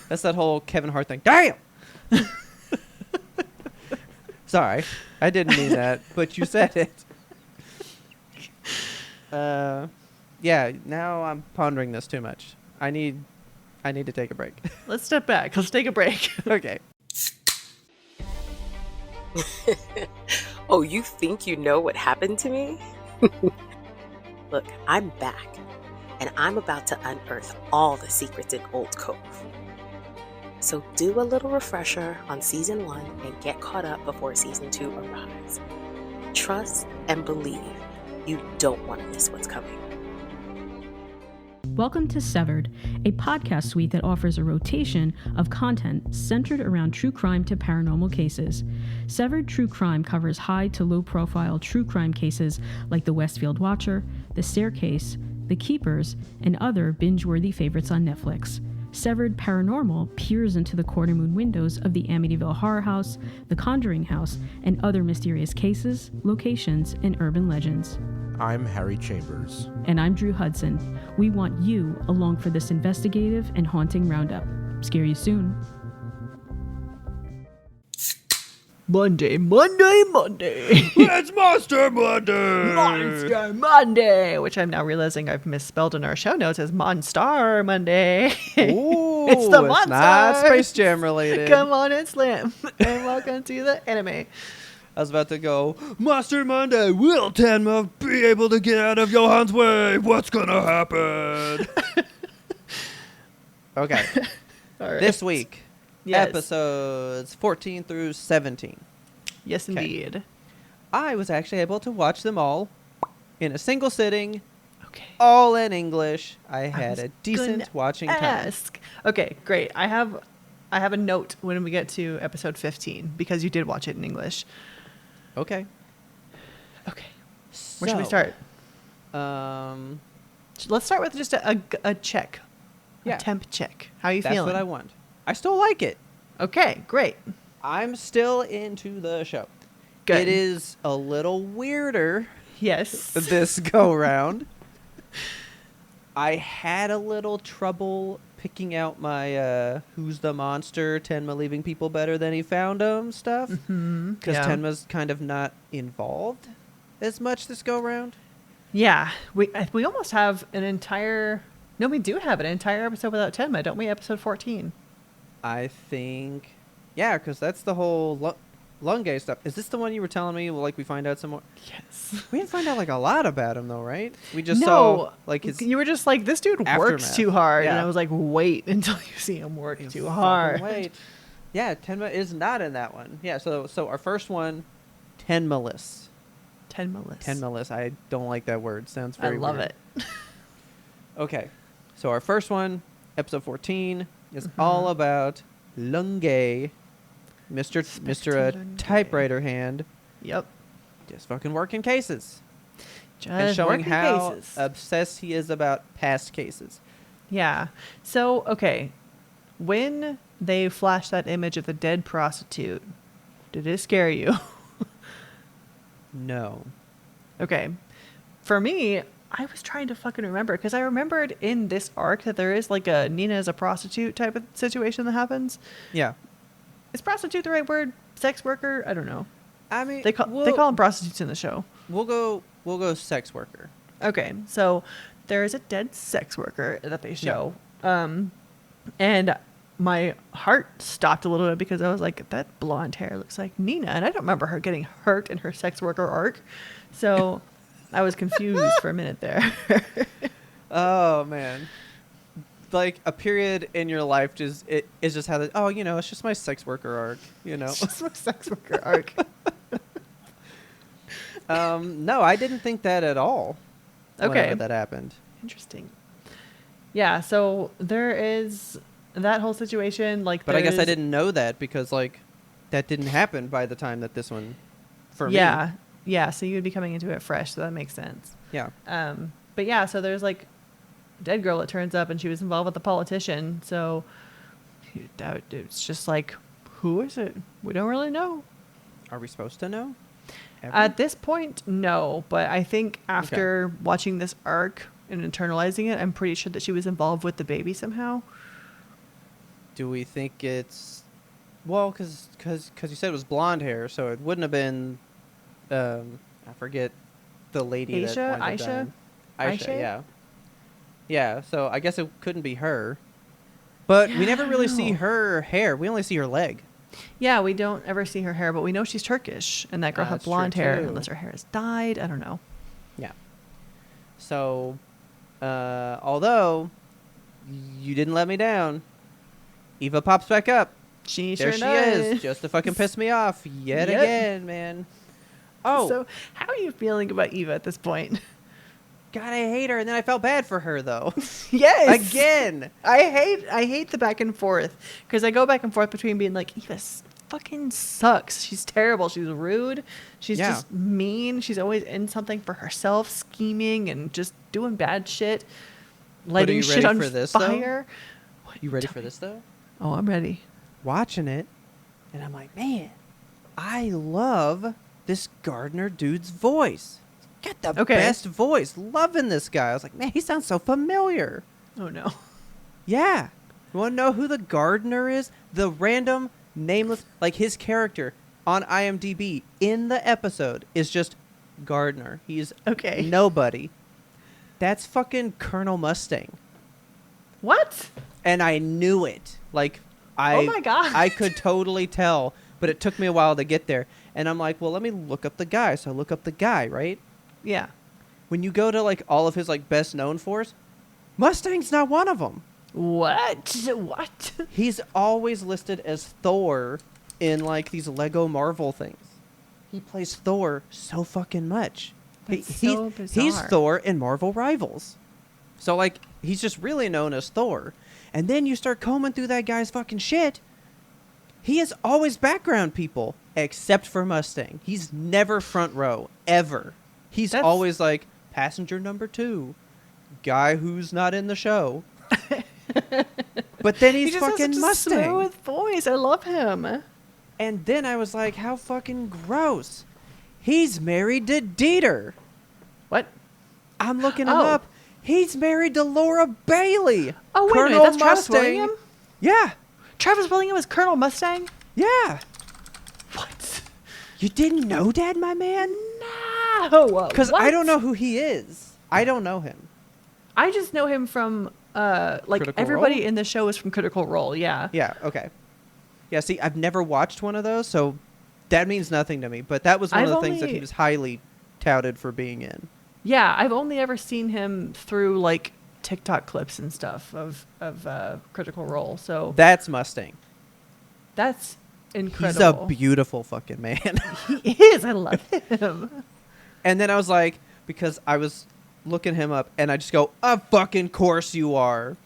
That's that whole Kevin Hart thing. Damn! Sorry. I didn't mean that, but you said it. Yeah, now I'm pondering this too much. I need to take a break. Let's step back. Let's take a break. Okay. Oh, you think you know what happened to me? Look, I'm back, and I'm about to unearth all the secrets in Old Cove. So do a little refresher on Season 1 and get caught up before Season 2 arrives. Trust and believe. You don't want to miss what's coming. Welcome to Severed, a podcast suite that offers a rotation of content centered around true crime to paranormal cases. Severed True Crime covers high to low profile true crime cases like The Westfield Watcher, The Staircase, The Keepers, and other binge-worthy favorites on Netflix. Severed Paranormal peers into the corner-moon windows of the Amityville Horror House, The Conjuring House, and other mysterious cases, locations, and urban legends. I'm Harry Chambers. And I'm Drew Hudson. We want you along for this investigative and haunting roundup. Scare you soon. Monday. It's Monster Monday! Monster Monday, which I'm now realizing I've misspelled in our show notes as Monstar Monday. Ooh, It's the not Monstars. Space Jam related. Come on and slam. And welcome to the anime. I was about to go, Monster Monday, will Tenma be able to get out of Johan's way? What's gonna happen? Okay. All right. This week, Yes. episodes 14 through 17. Yes, Okay. indeed. I was actually able to watch them all in a single sitting, Okay. all in English. I was had a decent gonna watching time. Ask. Okay, great. I have a note when we get to episode 15 because you did watch it in English. Okay. Okay. Where should we start? Let's start with just a check. Yeah. A temp check. How you That's feeling? what I want. I still like it. Okay, great. I'm still into the show. Good. It is a little weirder Yes. this go round. I had a little trouble picking out my who's the monster, Tenma leaving people better than he found them stuff. Because Yeah. Tenma's kind of not involved as much this go round. Yeah. We almost have an entire... No, we do have an entire episode without Tenma, don't we? Episode 14. I think, yeah, because that's the whole Lungay stuff. Is this the one you were telling me? Like we find out some more? Yes. We didn't find out like a lot about him though, right? We just No. saw like his You were just like, this dude works aftermath. too hard. And Yeah. I was like, wait until you see him work too Fucking hard. Wait. Yeah, Tenma is not in that one. Yeah, so our first one, Tenma-less. Tenma-less. Tenma-less. I don't like that word. Sounds I very love weird. it. Okay. So our first one, episode 14, is all about Lungay, Mr. Lungay. Typewriter Hand, Yep. just fucking working cases. Just And showing working how cases. obsessed he is about past cases. Yeah. So, okay. When they flashed that image of the dead prostitute, did it scare you? No. Okay. For me, I was trying to fucking remember because I remembered in this arc that there is like a Nina as a prostitute type of situation that happens. Yeah. Is prostitute the right word? Sex worker? I don't know. I mean, They call them prostitutes in the show. We'll go sex worker. Okay, so there is a dead sex worker that they show. And my heart stopped a little bit because I was like, that blonde hair looks like Nina. And I don't remember her getting hurt in her sex worker arc. So I was confused for a minute there. Oh man. like a period in your life just it is just how that. Oh, it's just my sex worker arc. It's my sex worker arc. No, I didn't think that at all. Okay. Whenever that happened. Interesting. Yeah, so there is that whole situation. Like, But I guess I there's- didn't know that because like that didn't happen by the time that this one for me. Yeah. So you would be coming into it fresh, so that makes sense. Yeah. But yeah, so there's like a dead girl that turns up, and she was involved with the politician. So it's just like, who is it? We don't really know. Are we supposed to know? Ever? At this point, no. But I think after watching this arc and internalizing it, I'm pretty sure that she was involved with the baby somehow. Do we think it's well? Because you said it was blonde hair, so it wouldn't have been. I forget the lady Aisha? that winds up Aisha? dying. Aisha? Yeah. Yeah. So I guess it couldn't be her. But we never really see know. her hair. We only see her leg. Yeah, we don't ever see her hair, but we know she's Turkish, and that girl had That's true, blonde hair, too. unless her hair has dyed. I don't know. Yeah. So, although you didn't let me down, Eva pops back up. She There sure she does. is, just to fucking piss me off yet Yep. again, man. Oh, So, how are you feeling about Eva at this point? God, I hate her, and then I felt bad for her though. Yes. Again. I hate the back and forth, because I go back and forth between being like, Eva fucking sucks. She's terrible. She's rude. She's Yeah. just mean. She's always in something for herself, scheming and just doing bad shit, lighting you shit ready on for this, though? fire. You ready for this though? Oh, I'm ready. Watching it, and I'm like, man, I love this Gardner dude's voice. Got the Okay. best voice. Loving this guy. I was like, man, he sounds so familiar. Oh no. Yeah. You want to know who the gardener is? The random, nameless, like his character on IMDb in the episode is just Gardner. He's Okay. nobody. That's fucking Colonel Mustang. What? And I knew it. Like, Oh my God. I could totally tell, but it took me a while to get there. And I'm like, well, let me look up the guy. So I look up the guy, right? Yeah. When you go to like all of his like best known fors, Mustang's not one of them. What? What? He's always listed as Thor in like these Lego Marvel things. He plays Thor so fucking much. That's He's so bizarre. Thor in Marvel Rivals. So like he's just really known as Thor. And then you start combing through that guy's fucking shit. He is always background people except for Mustang. He's never front row ever. He's That's- always like passenger number 2, guy who's not in the show. But then he's He just has fucking such a Mustang. smooth voice. I love him. And then I was like, how fucking gross. He's married to Dieter. What? I'm looking him Oh. up. He's married to Laura Bailey. Oh, wait a minute. Colonel That's Travis Mustang. Willingham? Yeah. Travis Willingham is Colonel Mustang? Yeah. What? You didn't know that, my man? No. Because I What? don't know who he is. I don't know him. I just know him from, like, Critical everybody Role? in the show is from Critical Role, yeah. Yeah, okay. Yeah, see, I've never watched one of those, so that means nothing to me. But that was one of I've the things that he only- was highly touted for being in. Yeah, I've only ever seen him through, like, TikTok clips and stuff of Critical Role, so That's Mustang. that's incredible. He's a beautiful fucking man. He is. I love him. And then I was like, because I was looking him up, and I just go, of fucking course you are.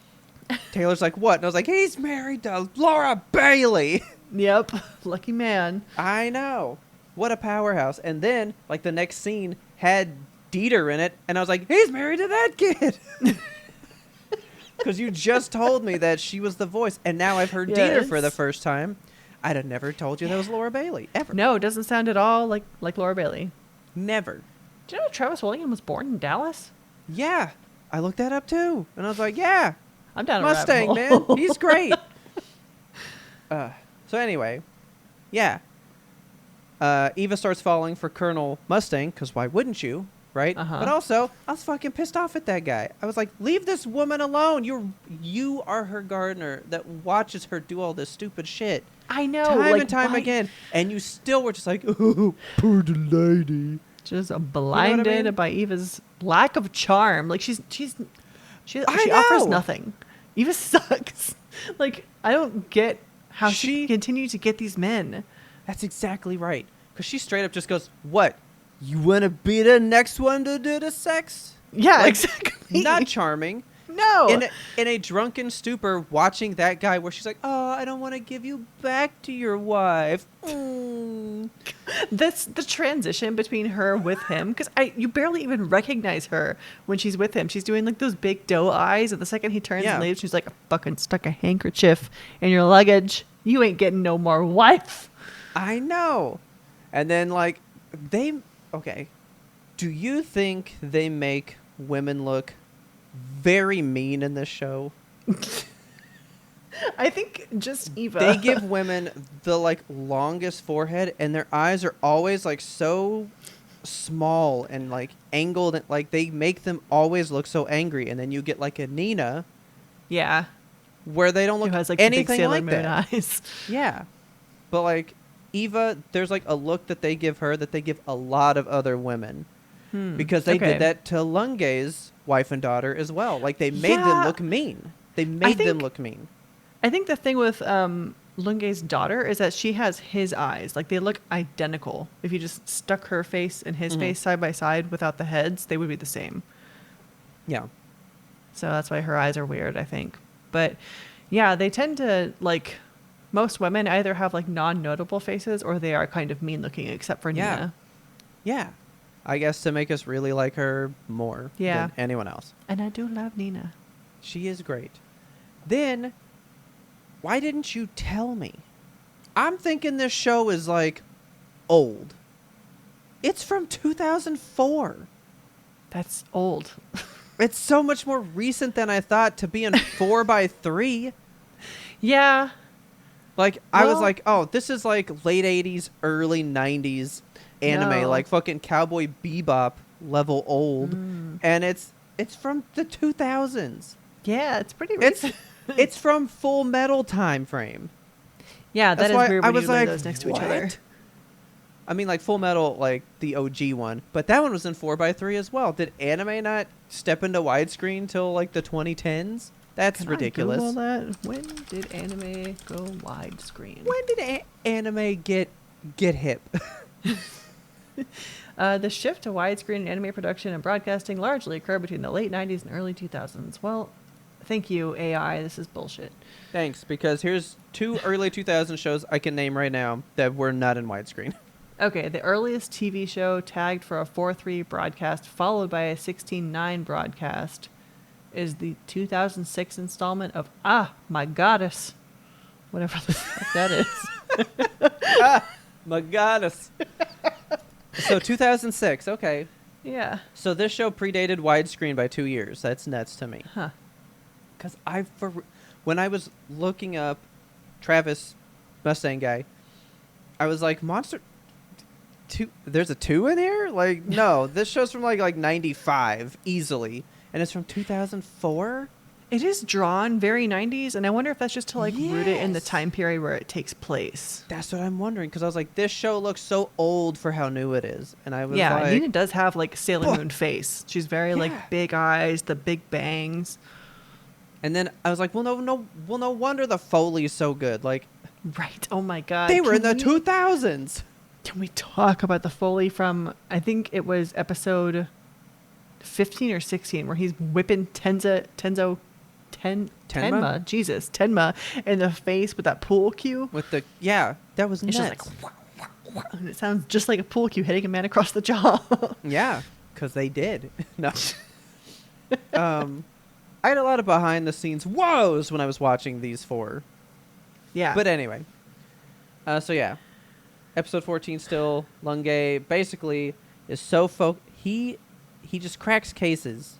Taylor's like, what? And I was like, he's married to Laura Bailey. Yep. Lucky man. I know. What a powerhouse. And then, like, the next scene had Dieter in it, and I was like, he's married to that kid. Because you just told me that she was the voice, and now I've heard Dieter for the Yes. first time. I'd have never told you that was Laura Bailey, ever. No, it doesn't sound at all like Laura Bailey. Never. Do you know Travis Willingham was born in Dallas? Yeah. I looked that up, too. And I was like, yeah. I'm down a Mustang, rabbit hole. man. He's great. So anyway, yeah. Eva starts falling for Colonel Mustang, because why wouldn't you, right? Uh-huh. But also, I was fucking pissed off at that guy. I was like, leave this woman alone. You are her gardener that watches her do all this stupid shit. I know. Time like, and time why- again. And you still were just like, oh, poor lady. Just blinded mean? by Eva's lack of charm. Like she I offers know. nothing. Eva sucks. Like, I don't get how she She- continued to get these men. That's exactly right. Because she straight up just goes, "What? You want to be the next one to do the sex?" Yeah, Like, exactly. Not charming. no. In a drunken stupor, watching that guy where she's like, "Oh, I don't want to give you back to your wife." That's the transition between her with him, because you barely even recognize her when she's with him. She's doing like those big doe eyes, and the second he turns Yeah. and leaves, she's like, "I fucking stuck a handkerchief in your luggage. You ain't getting no more wife." I know. And then like okay. Do you think they make women look very mean in this show? I think just Eva. They give women the like longest forehead, and their eyes are always like so small and like angled, and like they make them always look so angry. And then you get like a Nina yeah, where they don't who look has like the big anything Sailor like Moon that. eyes. Yeah, but like Eva, there's like a look that they give her that they give a lot of other women. Because they okay. did that to Lunge's wife and daughter as well. Like they made them Yeah. look mean. They made them think- look mean. I think the thing with Lunge's daughter is that she has his eyes. Like, they look identical. If you just stuck her face and his face side by side without the heads, they would be the same. Yeah. So that's why her eyes are weird, I think. But yeah, they tend to, like, most women either have like non-notable faces or they are kind of mean looking, except for Yeah. Nina. Yeah. I guess to make us really like her more Yeah. than anyone else. And I do love Nina. She is great. Then, why didn't you tell me? I'm thinking this show is like old. It's from 2004. That's old. It's so much more recent than I thought to be in 4x3. Yeah. Like, I was Well- like, oh, this is like late 80s, early 90s anime, No. like fucking Cowboy Bebop level old. And it's from the 2000s. Yeah, it's pretty It's recent. it's from Full Metal time frame. Yeah, that That's is why weird I when was you lay like, those next to each other. "What?" I mean, like Full Metal, like the OG one, but that one was in 4x3 as well. Did anime not step into widescreen till like the 2010s? That's Can ridiculous. I Google that? When did anime go widescreen? When did anime get hip? The shift to widescreen anime production and broadcasting largely occurred between the late 90s and early 2000s. Well, thank you, AI. This is bullshit. Thanks, because here's 2 early 2000 shows I can name right now that were not in widescreen. Okay, the earliest TV show tagged for a 4:3 broadcast followed by a 16:9 broadcast is the 2006 installment of My Goddess. Whatever the fuck that is. My goddess. So 2006, okay. Yeah. So this show predated widescreen by 2 years. That's nuts to me. Huh. Because when I was looking up Travis Mustang guy, I was like, Monster 2, there's a 2 in here? Like, no, this show's from like 95 easily, and it's from 2004. It is drawn very 90s, and I wonder if that's just to like root it in the Yes. time period where it takes place. That's what I'm wondering, because I was like, this show looks so old for how new it is, and I was Yeah, like, Nina does have like Sailor Ugh. Moon face. She's very Yeah. like big eyes, the big bangs. and then I was like, well, no wonder the Foley's so good. Like, Right. Oh my god. they were in the Can we- 2000s. Can we talk about the Foley from, I think it was episode 15 or 16, where he's whipping Tenma, Jesus, Tenma in the face with that pool cue? With the that was It's nuts. just like, and it sounds just like a pool cue hitting a man across the jaw. Yeah, because they did. No. I had a lot of behind the scenes woes when I was watching these 4. Yeah. But anyway, so yeah, episode 14 still. Lunge basically is so he just cracks cases,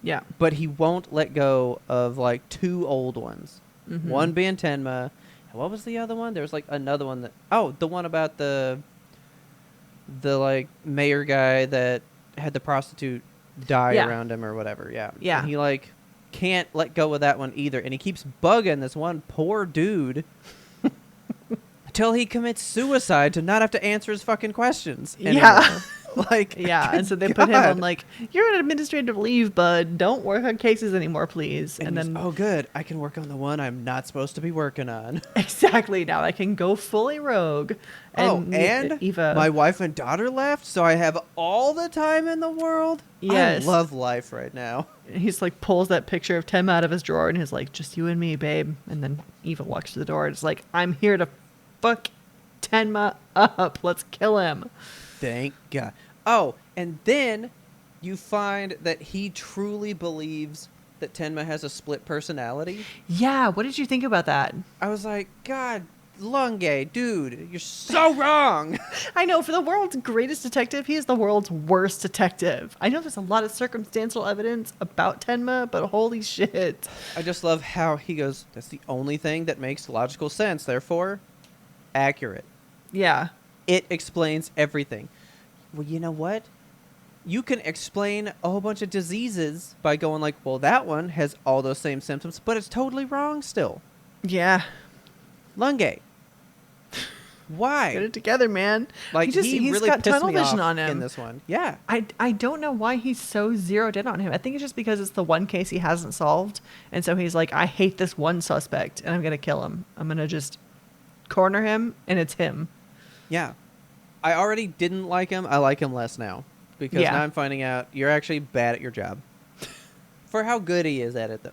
yeah. but he won't let go of like 2 old ones. Mhm. One being Tenma, and what was the other one? There was like another one the one about the like mayor guy that had the prostitute die Yeah. around him or whatever. Yeah. Yeah. And he like can't let go of that one either, and he keeps bugging this one poor dude until he commits suicide to not have to answer his fucking questions anymore. Yeah. Like, Yeah, and good so they put him God. on like, you're on administrative leave, bud. Don't work on cases anymore, please. And he's, then oh, good. I can work on the one I'm not supposed to be working on. exactly, now I can go fully rogue. And Eva, my wife and daughter left, so I have all the time in the world. Yes. I love life right now. he's like pulls that picture of Tim out of his drawer and he's like, just you and me, babe. And then Eva walks to the door and is like, I'm here to fuck Tenma up. Let's kill him. Thank God. Oh, and then you find that he truly believes that Tenma has a split personality. Yeah, what did you think about that? I was like, God, Lunge, dude, you're so wrong. I know, for the world's greatest detective, he is the world's worst detective. I know there's a lot of circumstantial evidence about Tenma, but holy shit. I just love how he goes, that's the only thing that makes logical sense, therefore, accurate. Yeah. It explains everything. Well, you know what? You can explain a whole bunch of diseases by going like, well, that one has all those same symptoms, but it's totally wrong still. Yeah. Lunge. Why? Get it together, man. Like, he's really got pissed tunnel me vision off on him. in this one. Yeah. I don't know why he's so zeroed in on him. I think it's just because it's the one case he hasn't solved. And so he's like, I hate this one suspect and I'm going to kill him. I'm going to just corner him and it's him. Yeah. I already didn't like him. I like him less now. Because Yeah. now I'm finding out you're actually bad at your job. For how good he is at it, though.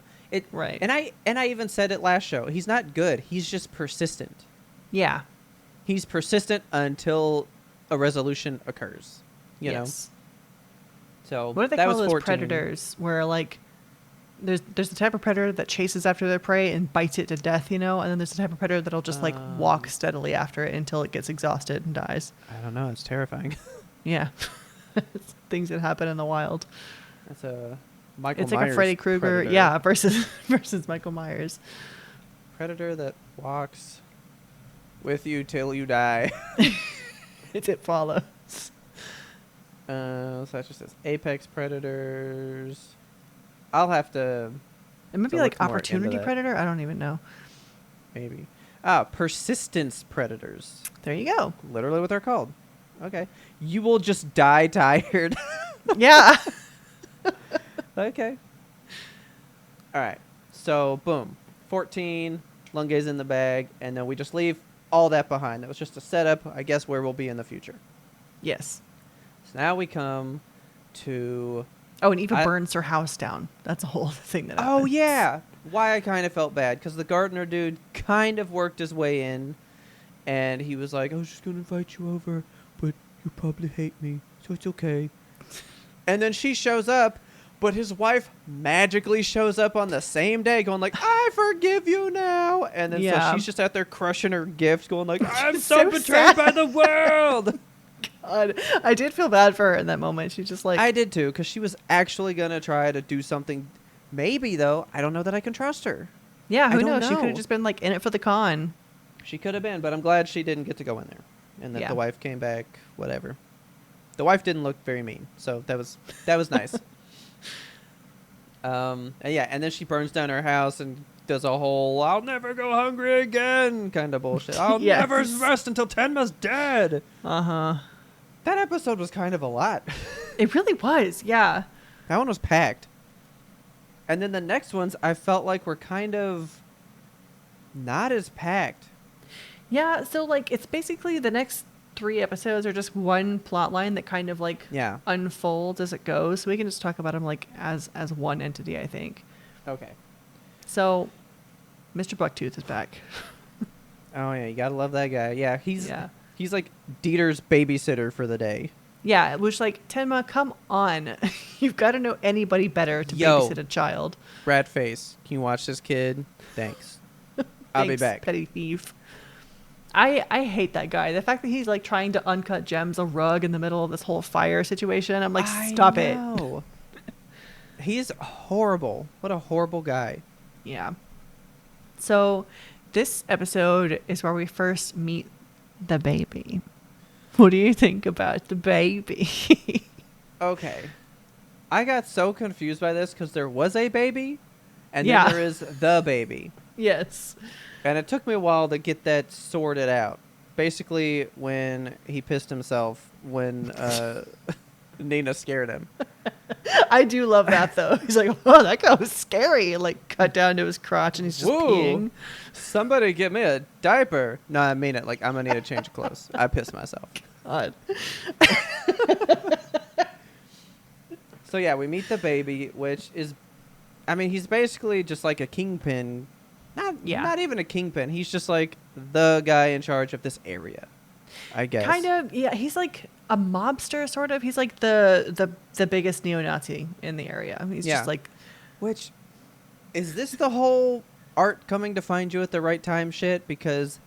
Right. And I even said it last show. He's not good. He's just persistent. Yeah. He's persistent until a resolution occurs. You know? So What do they that call was those 14. predators? Where like there's the type of predator that chases after their prey and bites it to death, you know, and then there's the type of predator that'll just like walk steadily after it until it gets exhausted and dies. I don't know. It's terrifying. Yeah. It's things that happen in the wild. That's a Michael It's Myers like a Freddy Krueger, predator. yeah, versus Michael Myers. Predator that walks with you till you die. It follows. So that just says Apex Predators. I'll have to It might to be like look more into opportunity that. predator. I don't even know. maybe. Persistence Predators. There you go. Literally what they're called. Okay. You will just die tired. Yeah. Okay. All right. So, boom. 14, Lunge's in the bag, and then we just leave all that behind. That was just a setup, I guess, where we'll be in the future. Yes. So now we come to... Oh, and Eva burns her house down. That's a whole other thing that happens. Oh, yeah. Why I kind of felt bad, because the gardener dude kind of worked his way in, and he was like, I was just going to invite you over, but you probably hate me, so it's okay. And then she shows up, but his wife magically shows up on the same day going like, I forgive you now. And then Yeah. so she's just out there crushing her gift going like, I'm She's so so betrayed sad. by the world. God, I did feel bad for her in that moment. She's just like, I did too, because she was actually going to try to do something. Maybe, though, I don't know that I can trust her. yeah, I who don't knows? She could know. have just been like in it for the con. She could have been, but I'm glad she didn't get to go in there. And that Yeah. the wife came back, whatever. The wife didn't look very mean, so that was nice. And yeah, and then she burns down her house and does a whole "I'll never go hungry again" kind of bullshit. I'll Yes. never rest until Tenma's dead. Uh-huh. That episode was kind of a lot. It really was, yeah. That one was packed. And then the next ones I felt like were kind of not as packed. Yeah, so like it's basically the next 3 episodes are just one plot line that kind of like Yeah. unfolds as it goes. So we can just talk about them like as one entity, I think. Okay. So Mr. Bucktooth is back. Oh yeah, you gotta love that guy. Yeah, he's Yeah. he's like Dieter's babysitter for the day. Yeah, which like, Tenma, come on. You've got to know anybody better to Yo. babysit a child. Rat face. Can you watch this kid? Thanks. I'll be Thanks, back. petty thief. I hate that guy. The fact that he's like trying to uncut gems a rug in the middle of this whole fire situation. I'm like, stop it. He's horrible. What a horrible guy. Yeah. So this episode is where we first meet the baby. What do you think about the baby? Okay. I got so confused by this because there was a baby, and Yeah. then there is the baby. Yes. And it took me a while to get that sorted out. basically when he pissed himself when Nina scared him. I do love that though. He's like, "Oh, that guy was scary!" And, like cut down to his crotch, and he's just peeing. Somebody get me a diaper. No, I mean it. Like, I'm gonna need a change of clothes. I pissed myself. God. So yeah, we meet the baby, which is, I mean, he's basically just like a kingpin. Not even a kingpin. He's just like the guy in charge of this area, I guess. Kind of, yeah. He's like a mobster, sort of. He's like the biggest neo-Nazi in the area. He's just like, which is this the whole art coming to find you at the right time shit? Because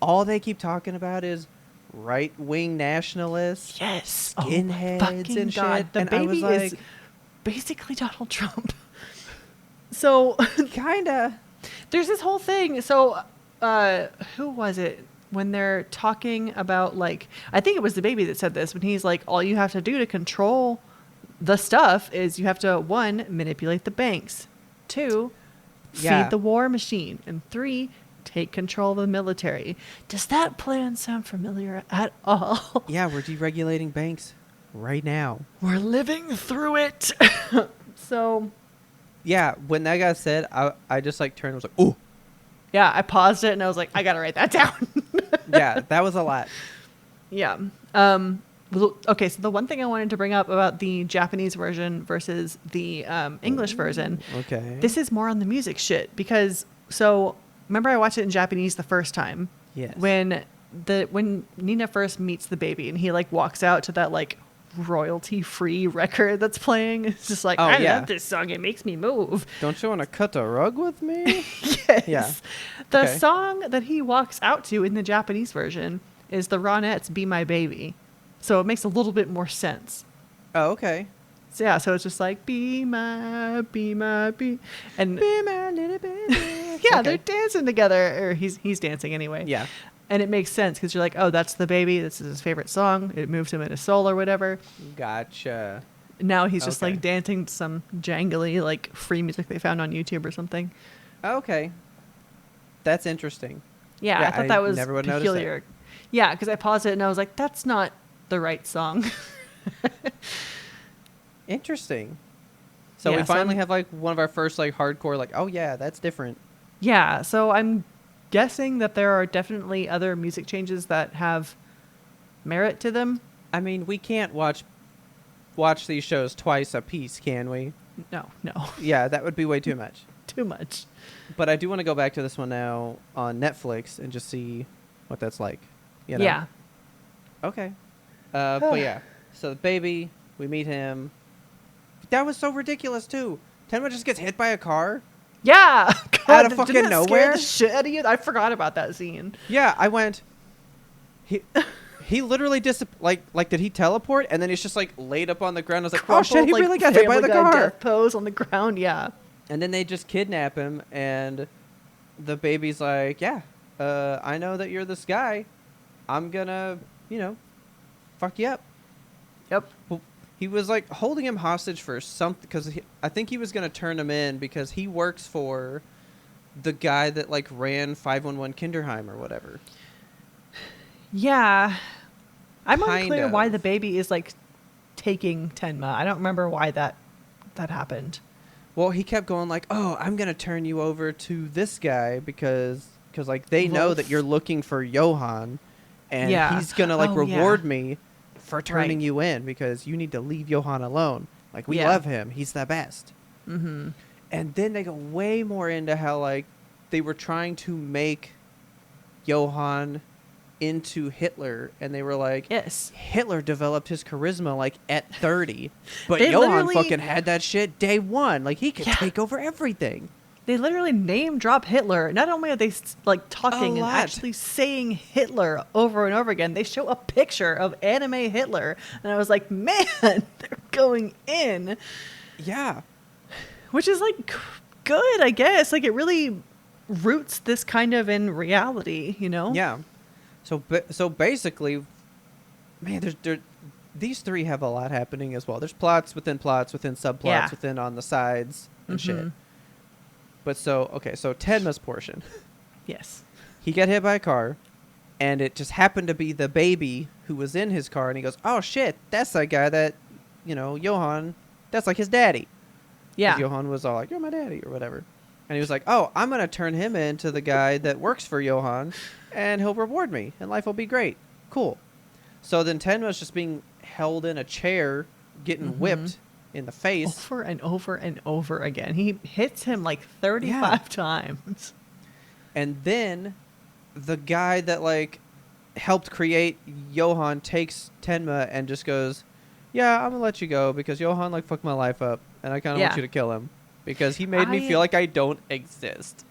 all they keep talking about is right-wing nationalists, yes, skinheads, and God. shit. The And baby I was like, is basically Donald Trump. So kinda. there's this whole thing. So who was it when they're talking about, like, I think it was the baby that said this, when he's like, all you have to do to control the stuff is you have to, 1, manipulate the banks, 2, feed the war machine, and 3, take control of the military. Does that plan sound familiar at all? Yeah, we're deregulating banks right now. We're living through it. So Yeah, when that guy said, I just like turned and was like, ooh. yeah, I paused it and I was like, I gotta write that down. Yeah, that was a lot. Yeah. Okay, so the one thing I wanted to bring up about the Japanese version versus the English version, Okay. this is more on the music shit, because, so remember I watched it in Japanese the first time? Yes. When Nina first meets the baby and he like walks out to that like royalty-free record that's playing, it's just like, I love this song, it makes me move. Don't you want to cut the rug with me? Yes. Yeah. The Okay. song that he walks out to in the Japanese version is the Ronettes' Be My Baby. So it makes a little bit more sense. Oh, okay. So yeah, so it's just like, be my, and Be my little baby. yeah, Okay. they're dancing together, or he's dancing anyway. Yeah. And it makes sense because you're like, oh, that's the baby. This is his favorite song. It moves him into soul or whatever. Gotcha. Now he's just Okay. like dancing to some jangly like free music they found on YouTube or something. Okay. That's interesting. Yeah, Yeah, I thought I that was never would notice that. peculiar. Yeah, because I paused it and I was like, that's not the right song. Interesting. So Yeah, we so finally I'm- have like one of our first like hardcore like, oh yeah, that's different. Yeah, so I'm guessing that there are definitely other music changes that have merit to them. I mean, we can't watch these shows twice a piece, can we? No, Yeah, that would be way too much. too much. But I do want to go back to this one now on Netflix and just see what that's like. You know? Yeah. Okay. But yeah, so the baby, we meet him. That was so ridiculous too. Tenma just gets hit by a car. Yeah. Out of didn't fucking that nowhere? Scare the shit out of you? I forgot about that scene. Yeah, I went. He literally did he teleport? And then he's just like laid up on the ground. I was like, oh shit, he Crumpled, really got hit by Family the Guy car. death pose on the ground. Yeah. And then they just kidnap him, and the baby's like, yeah, I know that you're this guy. I'm gonna, fuck you up. Yep. Well, he was like holding him hostage for something, because I think he was gonna turn him in because he works for the guy that like ran 511 Kinderheim or whatever. Yeah. I'm Kind unclear of. why the baby is like taking Tenma. I don't remember why that happened. Well, he kept going like, oh, I'm gonna turn you over to this guy because like they know that you're looking for Johan, and Yeah. he's gonna like Oh, yeah. reward me for turning Right. you in because you need to leave Johan alone. Like we Yeah. love him, he's the best. Mm-hmm. And then they go way more into how like they were trying to make Johan into Hitler, and they were like, Yes. Hitler developed his charisma like at 30, but They Johan literally- fucking had that shit day one. Like he could Yeah. take over everything. They literally name drop Hitler. Not only are they like talking and lot. actually saying Hitler over and over again, they show a picture of anime Hitler, and I was like, man, they're going in, Yeah. which is like good, I guess. Like it really roots this kind of in reality, you know? Yeah. So basically, man, these three have a lot happening as well. There's plots within subplots, Yeah. within on the sides and shit. Mhm. But so Tenma's portion. Yes. He got hit by a car. And it just happened to be the baby who was in his car. And he goes, oh, shit, that's that guy that, Johan, that's like his daddy. 'Cause Yeah. Johan was all like, you're my daddy or whatever. And he was like, oh, I'm going to turn him into the guy that works for Johan, and he'll reward me, and life will be great. Cool. So then Tenma's just being held in a chair, getting whipped in the face. Over and over and over again. He hits him like 35 times. And then the guy that, like, helped create Johan takes Tenma and just goes, yeah, I'm going to let you go because Johan, like, fucked my life up, and I kind of want you to kill him. Because he made me feel like I don't exist.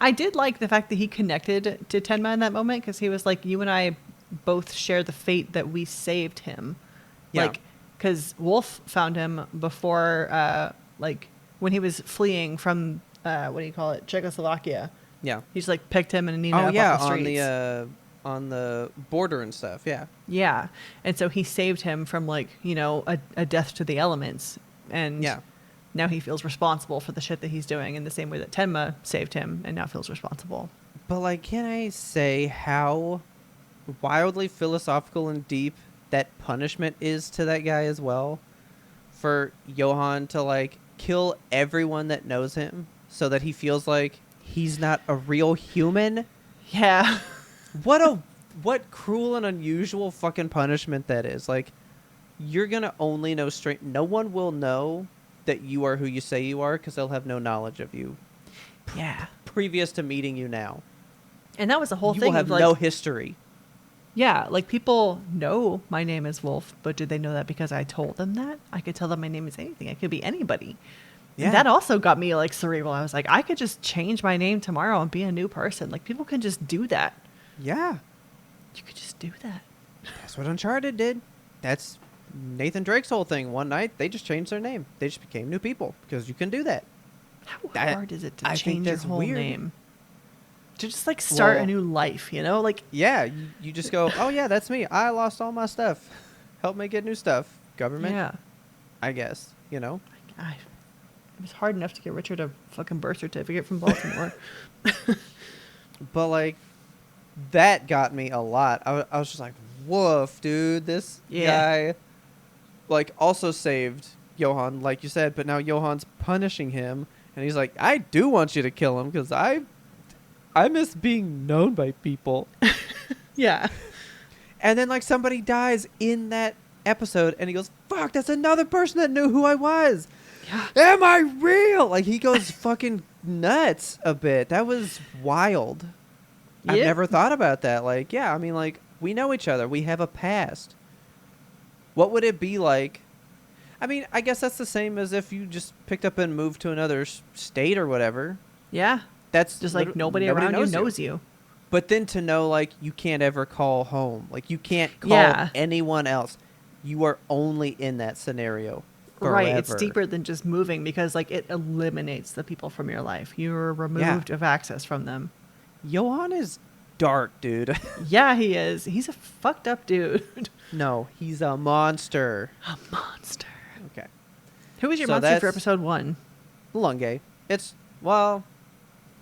I did like the fact that he connected to Tenma in that moment because he was like, you and I both share the fate that we saved him. Yeah. Like, because Wolf found him before, like, when he was fleeing from, what do you call it, Czechoslovakia. Yeah. He just, like, picked him and needed up off the streets. On the border and stuff, yeah. Yeah. And so he saved him from, like, a death to the elements. And now he feels responsible for the shit that he's doing in the same way that Tenma saved him and now feels responsible. But, like, can I say how wildly philosophical and deep that punishment is to that guy as well? For Johan to, like, kill everyone that knows him so that he feels like he's not a real human? Yeah. What cruel and unusual fucking punishment that is. Like, you're gonna only know straight. No one will know that you are who you say you are because they'll have no knowledge of you. Yeah. Previous to meeting you now. And that was the whole You thing. will have of, like, no history. Yeah, like people know my name is Wolf, but did they know that because I told them that? I could tell them my name is anything. I could be anybody. Yeah. And that also got me like cerebral. I was like, I could just change my name tomorrow and be a new person. Like people can just do that. Yeah. You could just do that. That's what Uncharted did. That's Nathan Drake's whole thing. One night, they just changed their name. They just became new people because you can do that. How hard is it to I think change your that's whole weird. name? To just like start Well, a new life, Like, Yeah, you just go, oh yeah, that's me. I lost all my stuff. Help me get new stuff. Government, yeah. I guess, It was hard enough to get Richard a fucking birth certificate from Baltimore. But like, that got me a lot. I was just like, woof, dude. This guy, like, also saved Johan, like you said, but now Johan's punishing him, and he's like, I do want you to kill him because I miss being known by people. Yeah. And then, like, somebody dies in that episode, and he goes, fuck, that's another person that knew who I was. Yeah. Am I real? Like, he goes fucking nuts a bit. That was wild. I've Yep. never thought about that. Like, yeah, I mean, like, we know each other. We have a past. What would it be like? I mean, I guess that's the same as if you just picked up and moved to another state or whatever. Yeah. That's Just like nobody around you knows you. But then to know, like, you can't ever call home. Like, you can't call Yeah. anyone else. You are only in that scenario forever. Right. It's deeper than just moving because, like, it eliminates the people from your life. You're removed of access from them. Johan is dark, dude. Yeah, he is. He's a fucked up dude. No, he's a monster. A monster. Okay. Who was your So monster for that's- episode 1? Lunge. It's, well,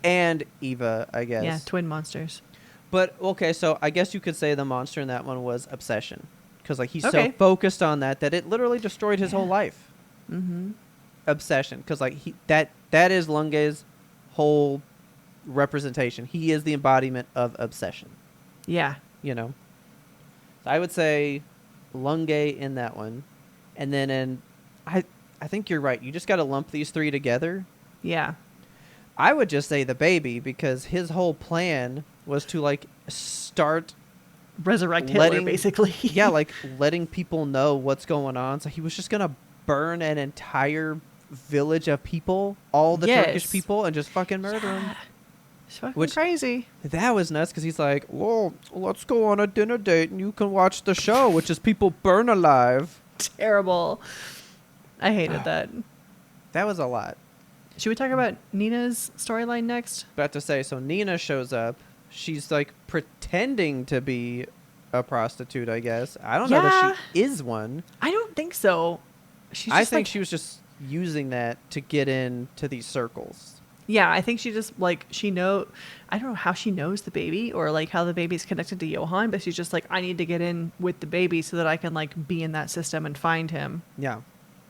and Eva, I guess. Yeah, twin monsters. But, okay, so I guess you could say the monster in that one was obsession. Because, like, he's Okay. so focused on that it literally destroyed his whole life. Mm-hmm. Obsession. Because, like, that is Lunge's whole representation. He is the embodiment of obsession. Yeah. So I would say Lunge in that one. And then I think you're right. You just got to lump these three together. Yeah. I would just say the baby because his whole plan was to, like, start Resurrect Hitler, basically. yeah, like, letting people know what's going on. So he was just going to burn an entire village of people, all the Turkish people, and just fucking murder them. It's fucking crazy. That was nuts because he's like, well, let's go on a dinner date and you can watch the show, which is people burn alive. Terrible. I hated that. That was a lot. Should we talk about Nina's storyline next? About to say, so Nina shows up. She's, like, pretending to be a prostitute, I guess. I don't know that she is one. I don't think so. She's I just think like, she was just using that to get into these circles. Yeah, I think she just like I don't know how she knows the baby or like how the baby's connected to Johan, but she's just like, I need to get in with the baby so that I can like be in that system and find him. Yeah.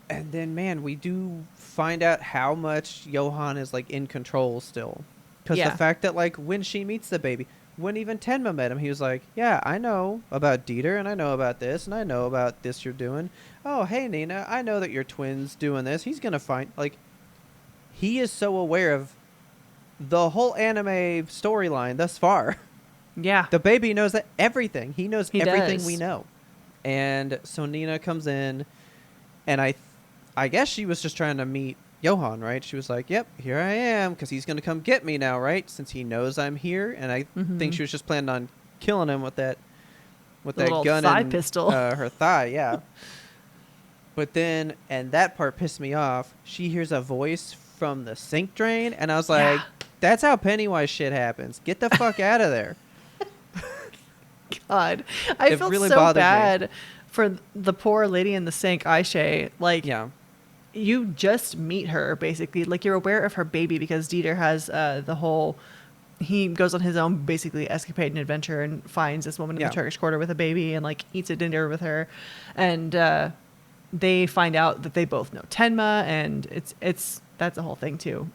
And then, man, we do find out how much Johan is like in control still. Because Yeah. the fact that like when she meets the baby, when even Tenma met him, he was like, yeah, I know about Dieter and I know about this and I know about this you're doing. Oh, hey, Nina, I know that your twin's doing this. He's going to find, like, he is so aware of the whole anime storyline thus far. Yeah. The baby knows that everything. He knows He everything does. we know. And so Nina comes in, and I guess she was just trying to meet Johan, right? She was like, yep, here I am, because he's going to come get me now, right? Since he knows I'm here. And I think she was just planning on killing him with that The little gun thigh in pistol. her thigh, yeah. But then, and that part pissed me off, she hears a voice from the sink drain, and I was like, Yeah. that's how Pennywise shit happens. Get the fuck out of there. God, I It felt really so bothered me. bad for the poor lady in the sink, Aisha. Like, Yeah. you just meet her basically. Like, you're aware of her baby because Dieter has the whole. He goes on his own basically escapade and adventure and finds this woman in Yeah. the Turkish Quarter with a baby and like eats a dinner with her, and they find out that they both know Tenma, and that's the whole thing too.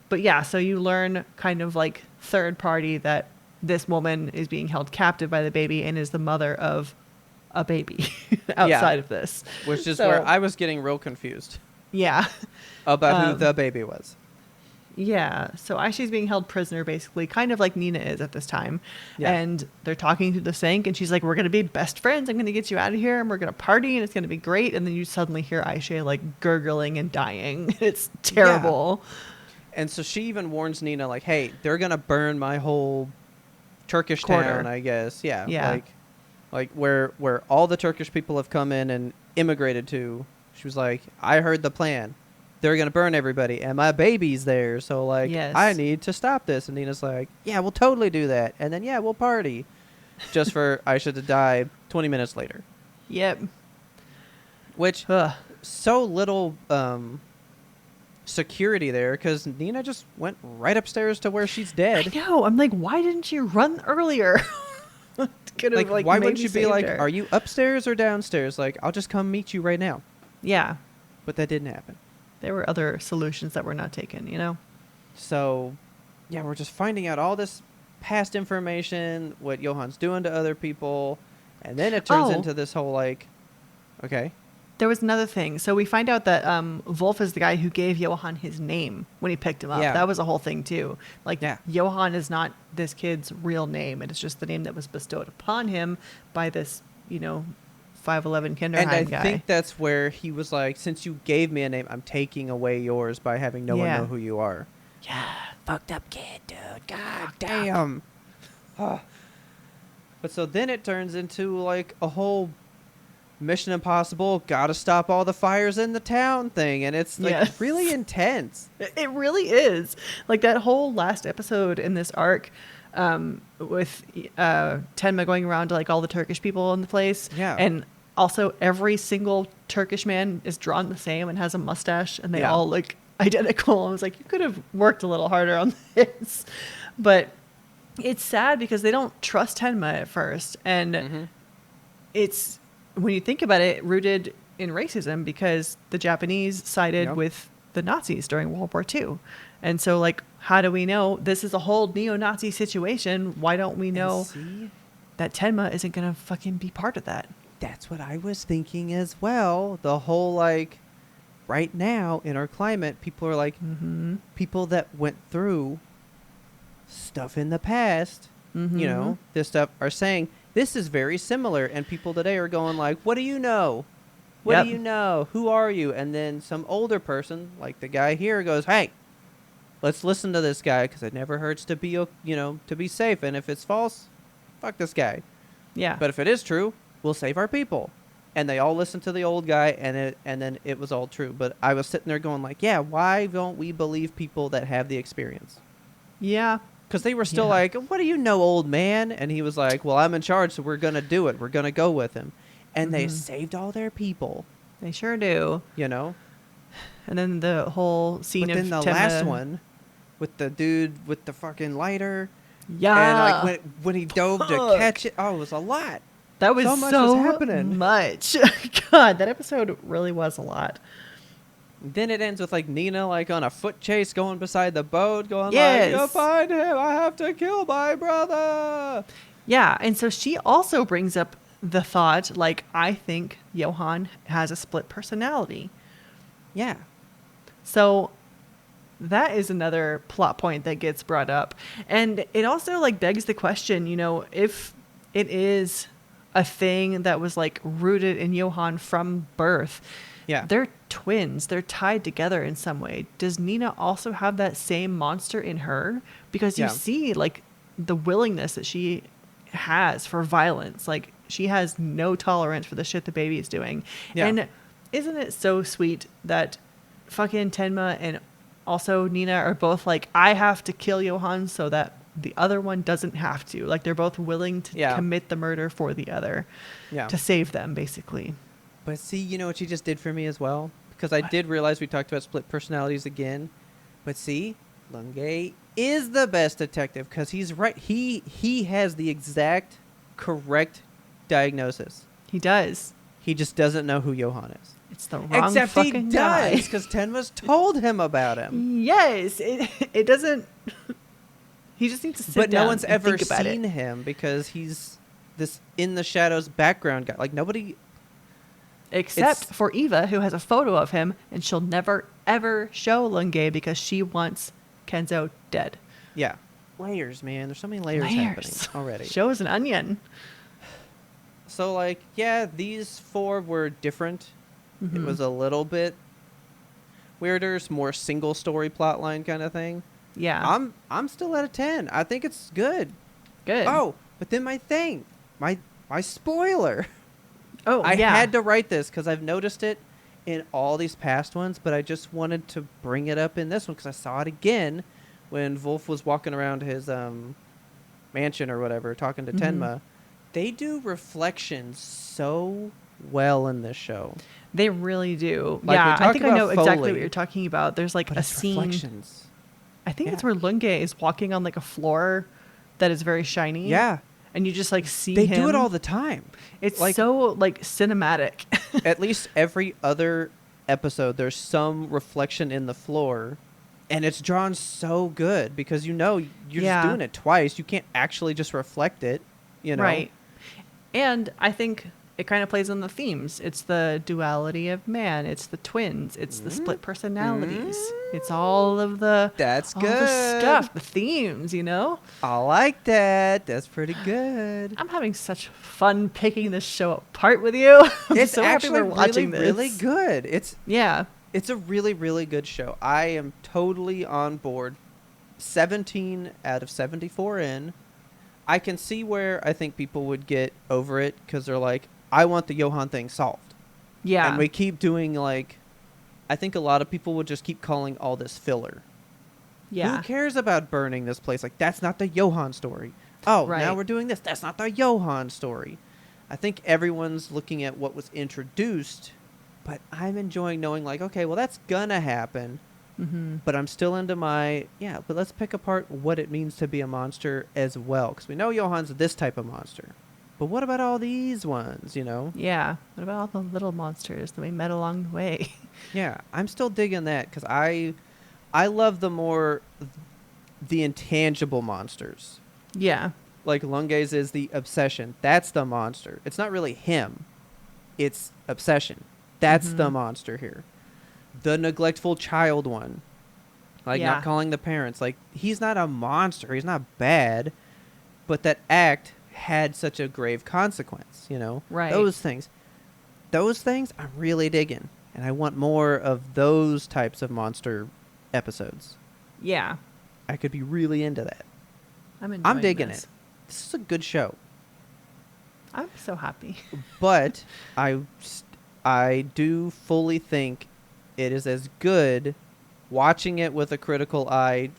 But yeah, so you learn kind of like third party that this woman is being held captive by the baby and is the mother of a baby outside of this. Which is So, where I was getting real confused yeah. about who the baby was. Yeah. So Aisha's being held prisoner basically, kind of like Nina is at this time. Yeah. And they're talking through the sink and she's like, we're going to be best friends. I'm going to get you out of here and we're going to party and it's going to be great. And then you suddenly hear Aisha like gurgling and dying. It's terrible. And so she even warns Nina, like, hey, they're going to burn my whole Turkish Quarter. town, I guess. Yeah. Yeah. Like where all the Turkish people have come in and immigrated to. She was like, I heard the plan. They're going to burn everybody, and my baby's there, so, like, Yes. I need to stop this. And Nina's like, yeah, we'll totally do that. And then, yeah, we'll party. Just for Aisha to die 20 minutes later. Yep. Which, Ugh. so little security there, because Nina just went right upstairs to where she's I dead. know. I'm like, why didn't you run earlier? Could have, Like, why wouldn't maybe you be saved like, her. are you upstairs or downstairs? Like, I'll just come meet you right now. Yeah. But that didn't happen. There were other solutions that were not taken, you know? So, yeah, we're just finding out all this past information, what Johan's doing to other people, and then it turns Oh. into this whole, like, okay, There was another thing. So we find out that Wolf is the guy who gave Johan his name when he picked him up. Yeah. That was a whole thing, too. Like, Yeah. Johan is not this kid's real name. It is just the name that was bestowed upon him by this, 5'11" Kinderheim and I guy. think that's where he was like, since you gave me a name, I'm taking away yours by having no one Yeah. know who you are. Yeah. Fucked up kid, dude. God damn. But so then it turns into like a whole Mission Impossible, gotta stop all the fires in the town thing, and it's like Yes. really intense. It really is. Like that whole last episode in this arc with Tenma going around to like all the Turkish people in the place. Yeah. And also every single Turkish man is drawn the same and has a mustache and they Yeah. all look identical. I was like, you could have worked a little harder on this. But it's sad because they don't trust Tenma at first. And it's, when you think about it, rooted in racism because the Japanese sided Yep. with the Nazis during World War II. And so, like, how do we know this is a whole neo-Nazi situation? Why don't we know See? that Tenma isn't going to fucking be part of that? That's what I was thinking as well. The whole, like, right now in our climate, people are like, people that went through stuff in the past, you know, this stuff, are saying, this is very similar. And people today are going like, what do you know? What Yep. do you know? Who are you? And then some older person, like the guy here, goes, hey, let's listen to this guy because it never hurts to be, to be safe. And if it's false, fuck this guy. Yeah. But if it is true, we'll save our people. And they all listened to the old guy, and then it was all true. But I was sitting there going like, yeah, why don't we believe people that have the experience? yeah. Because they were still Yeah. like, what do you know, old man? And he was like, well, I'm in charge, so we're going to do it. We're going to go with him. And they saved all their people, They sure do. you know? And then the whole scene But of then the Tenma- last one, with the dude with the fucking lighter. Yeah. And like when he dove to Fuck. catch it, oh, it was a lot. That was so so much was happening. much. God, that episode really was a lot. Then it ends with like Nina like on a foot chase going beside the boat, going Yes. like, "You find him, I have to kill my brother." Yeah, and so she also brings up the thought, like, I think Johan has a split personality. Yeah. So that is another plot point that gets brought up. And it also like begs the question, you know, if it is a thing that was like rooted in Johan from birth. Yeah. They're twins. They're tied together in some way. Does Nina also have that same monster in her? Because you Yeah. see like the willingness that she has for violence. Like she has no tolerance for the shit the baby is doing. Yeah. And isn't it so sweet that fucking Tenma and also Nina are both like, I have to kill Johan so that the other one doesn't have to. Like they're both willing to Yeah. commit the murder for the other Yeah. to save them, basically. But see, you know what she just did for me as well? Because I did realize we talked about split personalities again. But see, Lunge is the best detective because he's right. He has the exact correct diagnosis. He does. He just doesn't know who Johan is. It's the wrong Except he fucking does guy. because Tenma's told him about him. Yes, it doesn't. He just needs to sit But down no one's and ever think about seen it. him because he's this in the shadows background guy. Like nobody. Except It's- for Eva, who has a photo of him, and she'll never ever show Lunge because she wants Kenzo dead. Yeah. Layers, man. There's so many layers happening already. Show us an onion. So, like, yeah, these four were different. It Mhm. was a little bit weirder, it's more single story plot line kind of thing. Yeah. I'm still at a 10. I think it's good. Good. Oh, but then my thing, my spoiler. Oh, I yeah. had to write this because I've noticed it in all these past ones, but I just wanted to bring it up in this one because I saw it again when Wolf was walking around his mansion or whatever, talking to Mhm. Tenma. They do reflections so well in this show. They really do. Like, we yeah, I talked think I know about exactly Foley, what you're talking about. There's like But a it's scene. reflections. I think it's Yeah. where Lunge is walking on like a floor that is very shiny. Yeah. And you just like see They him. do it all the time. It's like- so like cinematic. At least every other episode, there's some reflection in the floor. And it's drawn so good because you know you're Yeah. just doing it twice. You can't actually just reflect it, you know? Right. And I think it kind of plays on the themes. It's the duality of man. It's the twins. It's the split personalities. It's all of the That's all good. the stuff, the themes. You know, I like that. That's pretty good. I'm having such fun picking this show apart with you. I'm It's so happy actually we're watching really this. good. Yeah. It's a really, really good show. I am totally on board. 17 out of 74 in. I can see where I think people would get over it because they're like, I want the Johan thing solved. Yeah. And we keep doing like, I think a lot of people would just keep calling all this filler. yeah. Who cares about burning this place? Like, that's not the Johan story. Oh, Right. now we're doing this. That's not the Johan story. I think everyone's looking at what was introduced, but I'm enjoying knowing, like, okay, well, that's gonna happen, Mm-hmm. but I'm still into my, yeah, but let's pick apart what it means to be a monster as well. Because we know Johan's this type of monster. But what about all these ones, you know? Yeah. What about all the little monsters that we met along the way? Yeah, I'm still digging that because I love the intangible monsters. Yeah. Like Lunge's is the obsession. That's the monster. It's not really him. It's obsession. That's the Mhm. monster here. The neglectful child one. Like Yeah. not calling the parents. Like he's not a monster. He's not bad. But that act had such a grave consequence, you know? Right. Those things. Those things I'm really digging. And I want more of those types of monster episodes. Yeah. I could be really into that. I'm digging this. it. This is a good show. I'm so happy. But I do fully think it is as good watching it with a critical eye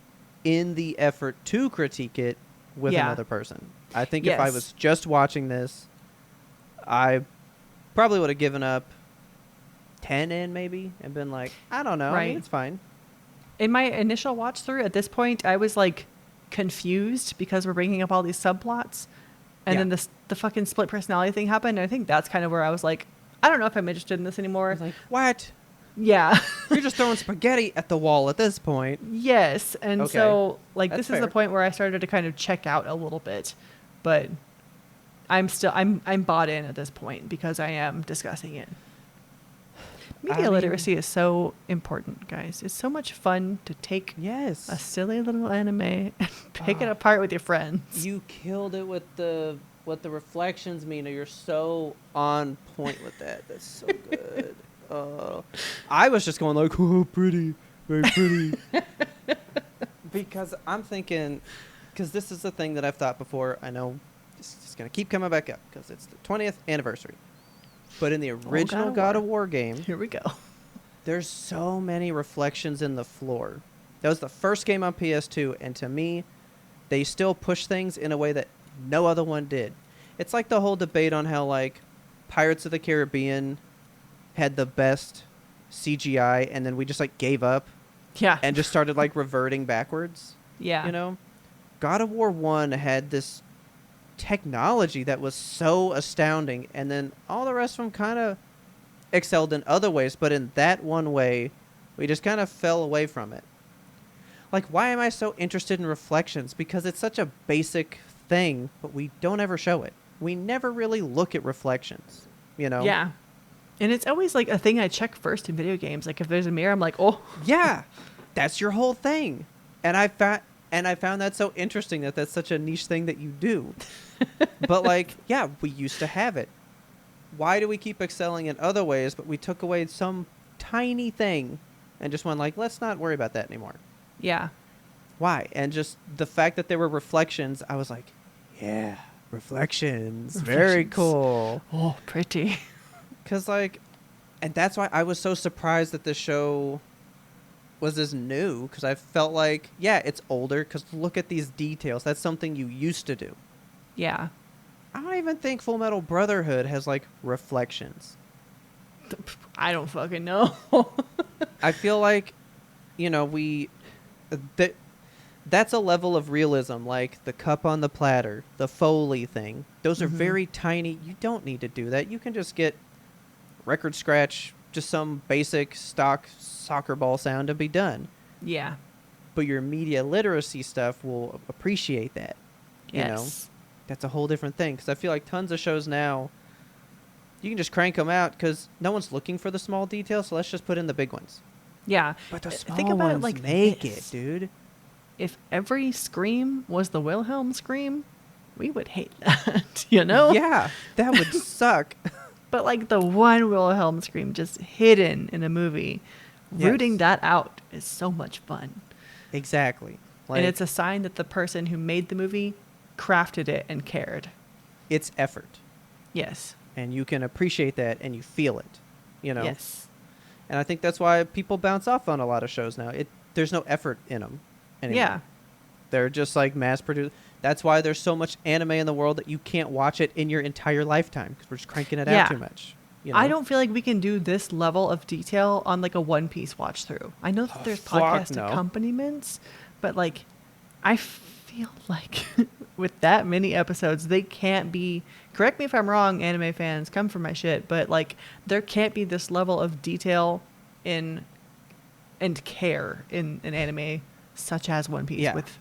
in the effort to critique it with Yeah. another person. I think if I Yes. was just watching this, I probably would have given up 10 in maybe and been like, I don't know, I mean, Right. it's fine. In my initial watch through, at this point, I was like confused because we're bringing up all these subplots, and Yeah. then the fucking split personality thing happened. And I think that's kind of where I was like, I don't know if I'm interested in this I anymore. was like, what? Yeah. You're just throwing spaghetti at the wall at this point. Yes. And Okay. so like That's this is the fair. point where I started to kind of check out a little bit, but I'm bought in at this point because I am discussing it. Media I mean- literacy is so important, guys. It's so much fun to take Yes. a silly little anime and pick it Ah. apart with your friends. You killed it with what the reflections mean. You're so on point with that. That's so good. I was just going like, oh, pretty, very pretty. Because I'm thinking, because this is the thing that I've thought before. I know this is going to keep coming back up because it's the 20th anniversary. But in the original God of War game, Here we go. there's so many reflections in the floor. That was the first game on PS2, and to me, they still push things in a way that no other one did. It's like the whole debate on how, like, Pirates of the Caribbean had the best CGI, and then we just, like, gave up Yeah. and just started, like, reverting backwards. yeah. You know? God of War 1 had this technology that was so astounding, and then all the rest of them kind of excelled in other ways, but in that one way, we just kind of fell away from it. Like, why am I so interested in reflections? Because it's such a basic thing, but we don't ever show it. We never really look at reflections, you know? Yeah. And it's always like a thing I check first in video games. Like if there's a mirror, I'm like, oh. Yeah, that's your whole thing. And I found that so interesting that that's such a niche thing that you do. But like, yeah, we used to have it. Why do we keep excelling in other ways, but we took away some tiny thing and just went like, let's not worry about that anymore? Yeah. Why? And just the fact that there were reflections, I was like, yeah, reflections. Very Reflections. cool. Oh, pretty. Because, like, and that's why I was so surprised that the show was as new. Because I felt like, yeah, it's older. Because look at these details. That's something you used to do. Yeah. I don't even think Full Metal Brotherhood has, like, reflections. I don't fucking know. I feel like, you know, that's a level of realism, like the cup on the platter, the Foley thing. Those are very tiny. You don't need to do that. You can just get record scratch, just some basic stock soccer ball sound and be done. Yeah. But your media literacy stuff will appreciate that. You know? Yes. That's a whole different thing. Because I feel like tons of shows now, you can just crank them out because no one's looking for the small details, so let's just put in the big ones. Yeah. But the small Think about ones it like make this. it, dude. If every scream was the Wilhelm scream, we would hate that, you know? Yeah, that would suck. But like the one Wilhelm scream just hidden in a movie, Yes. rooting that out is so much fun. Exactly. Like, And it's a sign that the person who made the movie crafted it and cared. it's effort. Yes. And you can appreciate that and you feel it, you know? Yes. And I think that's why people bounce off on a lot of shows now. There's no effort in them anymore. Yeah. They're just like mass produced. That's why there's so much anime in the world that you can't watch it in your entire lifetime because we're just cranking it Yeah. out too much. You know? I don't feel like we can do this level of detail on like a One Piece watch through. I know that there's fuck podcast no. accompaniments, but like I feel like with that many episodes, they can't be, correct me if I'm wrong, anime fans, come for my shit, but like there can't be this level of detail and care in an anime such as One Piece Yeah. with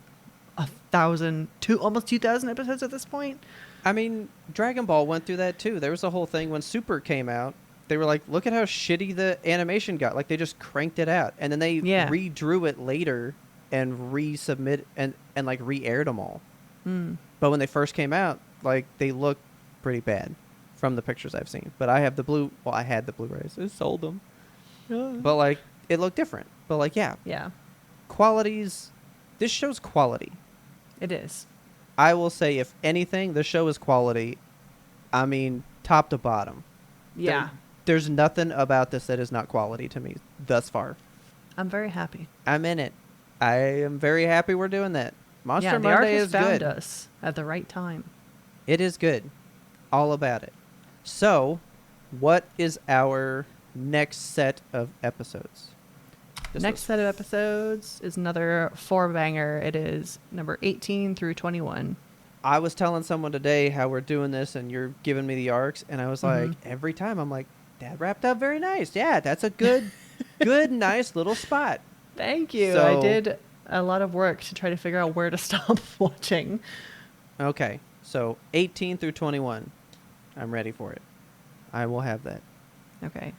almost 2,000 episodes at this point. I mean, Dragon Ball went through that too. There was a whole thing when Super came out. They were like, look at how shitty the animation got. Like, they just cranked it out. And then they Yeah. redrew it later and resubmit and like re-aired them all. Mm. But when they first came out, like, they looked pretty bad from the pictures I've seen. But I have I had the Blu-rays. I sold them. But, like, it looked different. But, like, yeah, Yeah, this show's quality. it is. I will say, if anything, the show is quality. I mean, top to bottom. Yeah. There's nothing about this that is not quality to me thus far. I'm very happy. I'm in it. I am very happy we're doing that. Monster yeah, the Monday artist is found good. us at the right time. It is good. All about it. So, what is our next set of episodes? Next set of episodes is another 4-banger. It is number 18 through 21. I was telling someone today how we're doing this and you're giving me the arcs, and I was like, every time I'm like, that wrapped up very nice. Yeah, that's a good, nice little spot. Thank you. So- I did a lot of work to try to figure out where to stop watching. Okay, so 18 through 21. I'm ready for it. I will have that. Okay.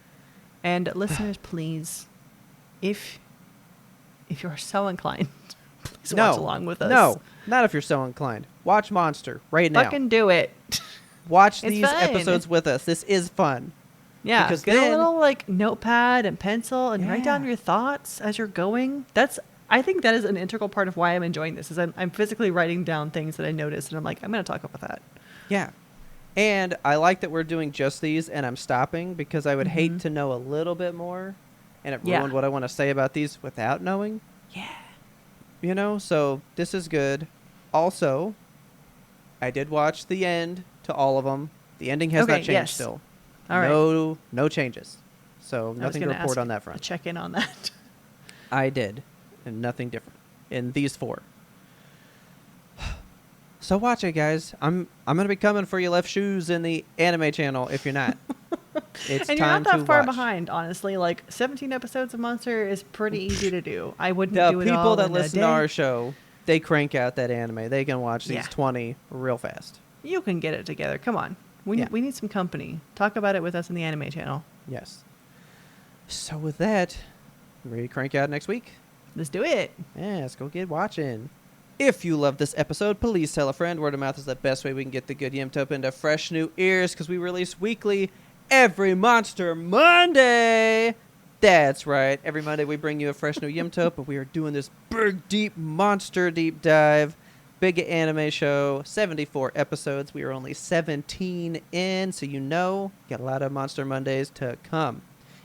And listeners, please, if you're so inclined, please watch along with us. No, not if you're so inclined. Watch Monster right now. Fucking do it. Watch It's these fun. episodes with us. This is fun. Yeah, Because get a then- little like notepad and pencil and write down Yeah. your thoughts as you're going. I think that is an integral part of why I'm enjoying this. Is I'm physically writing down things that I notice, and I'm like, I'm gonna talk about that. Yeah. And I like that we're doing just these and I'm stopping because I would hate to know a little bit more and it Yeah. ruined what I want to say about these without knowing. Yeah. You know, so this is good. Also, I did watch the end to all of them. The ending has not Okay, changed yes. still. All right. No changes. So I was nothing to gonna report ask on that to front. check in on that. I did, and nothing different in these 4. So watch it, guys. I'm gonna be coming for your left shoes in the anime channel if you're not. It's And you're time not that to far watch. behind, honestly. Like 17 episodes of Monster is pretty easy to do. I wouldn't The do it people all that in a listen to day. our show, they crank out that anime. They can watch these Yeah. 20 real fast. You can get it together. Come on. Yeah. We need some company. Talk about it with us in the anime channel. Yes. So with that, ready to crank out next week? Let's do it. Yeah, let's go get watching. If you love this episode, please tell a friend. Word of mouth is the best way we can get the good YMBToAP into fresh new ears because we release weekly every Monster Monday. That's right. Every Monday we bring you a fresh new YMBToAP, but we are doing this big, deep monster deep dive. Big anime show, 74 episodes. We are only 17 in, so you know, got a lot of Monster Mondays to come.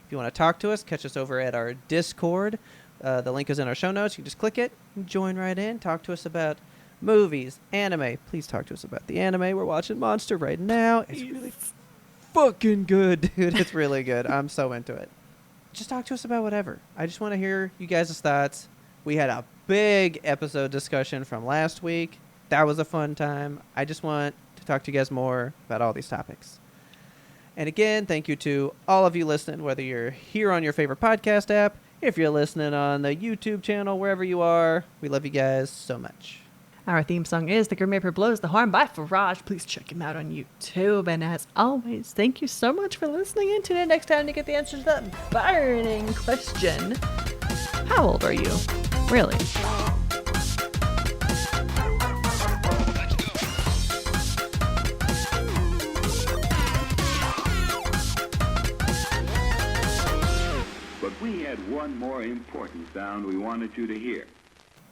If you want to talk to us, catch us over at our Discord. The link is in our show notes. You can just click it and join right in. Talk to us about movies, anime. Please talk to us about the anime. We're watching Monster right now. It's really fucking good, dude. It's really good. I'm so into it. Just talk to us about whatever. I just want to hear you guys' thoughts. We had a big episode discussion from last week. That was a fun time. I just want to talk to you guys more about all these topics. And again, thank you to all of you listening, whether you're here on your favorite podcast app, if you're listening on the YouTube channel, wherever you are. We love you guys so much. Our theme song is The Grim Reaper Blows the Horn by Faraj. Please check him out on YouTube. And as always, thank you so much for listening in. Tune in next time to get the answer to that burning question. How old are you? Really? But we had one more important sound we wanted you to hear.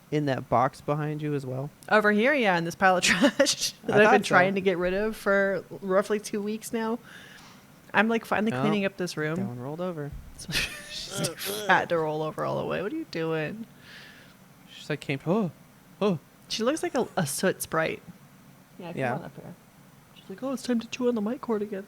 In that box behind you as well. Over here, yeah, in this pile of trash that I I've been thought so. trying to get rid of for roughly 2 weeks now. I'm like finally Oh, cleaning up this That room. one rolled over. She's too fat to roll over all the way. What are you doing? She's like, oh. She looks like a soot sprite. Yeah, come Yeah. on up here. She's like, oh, it's time to chew on the mic cord again.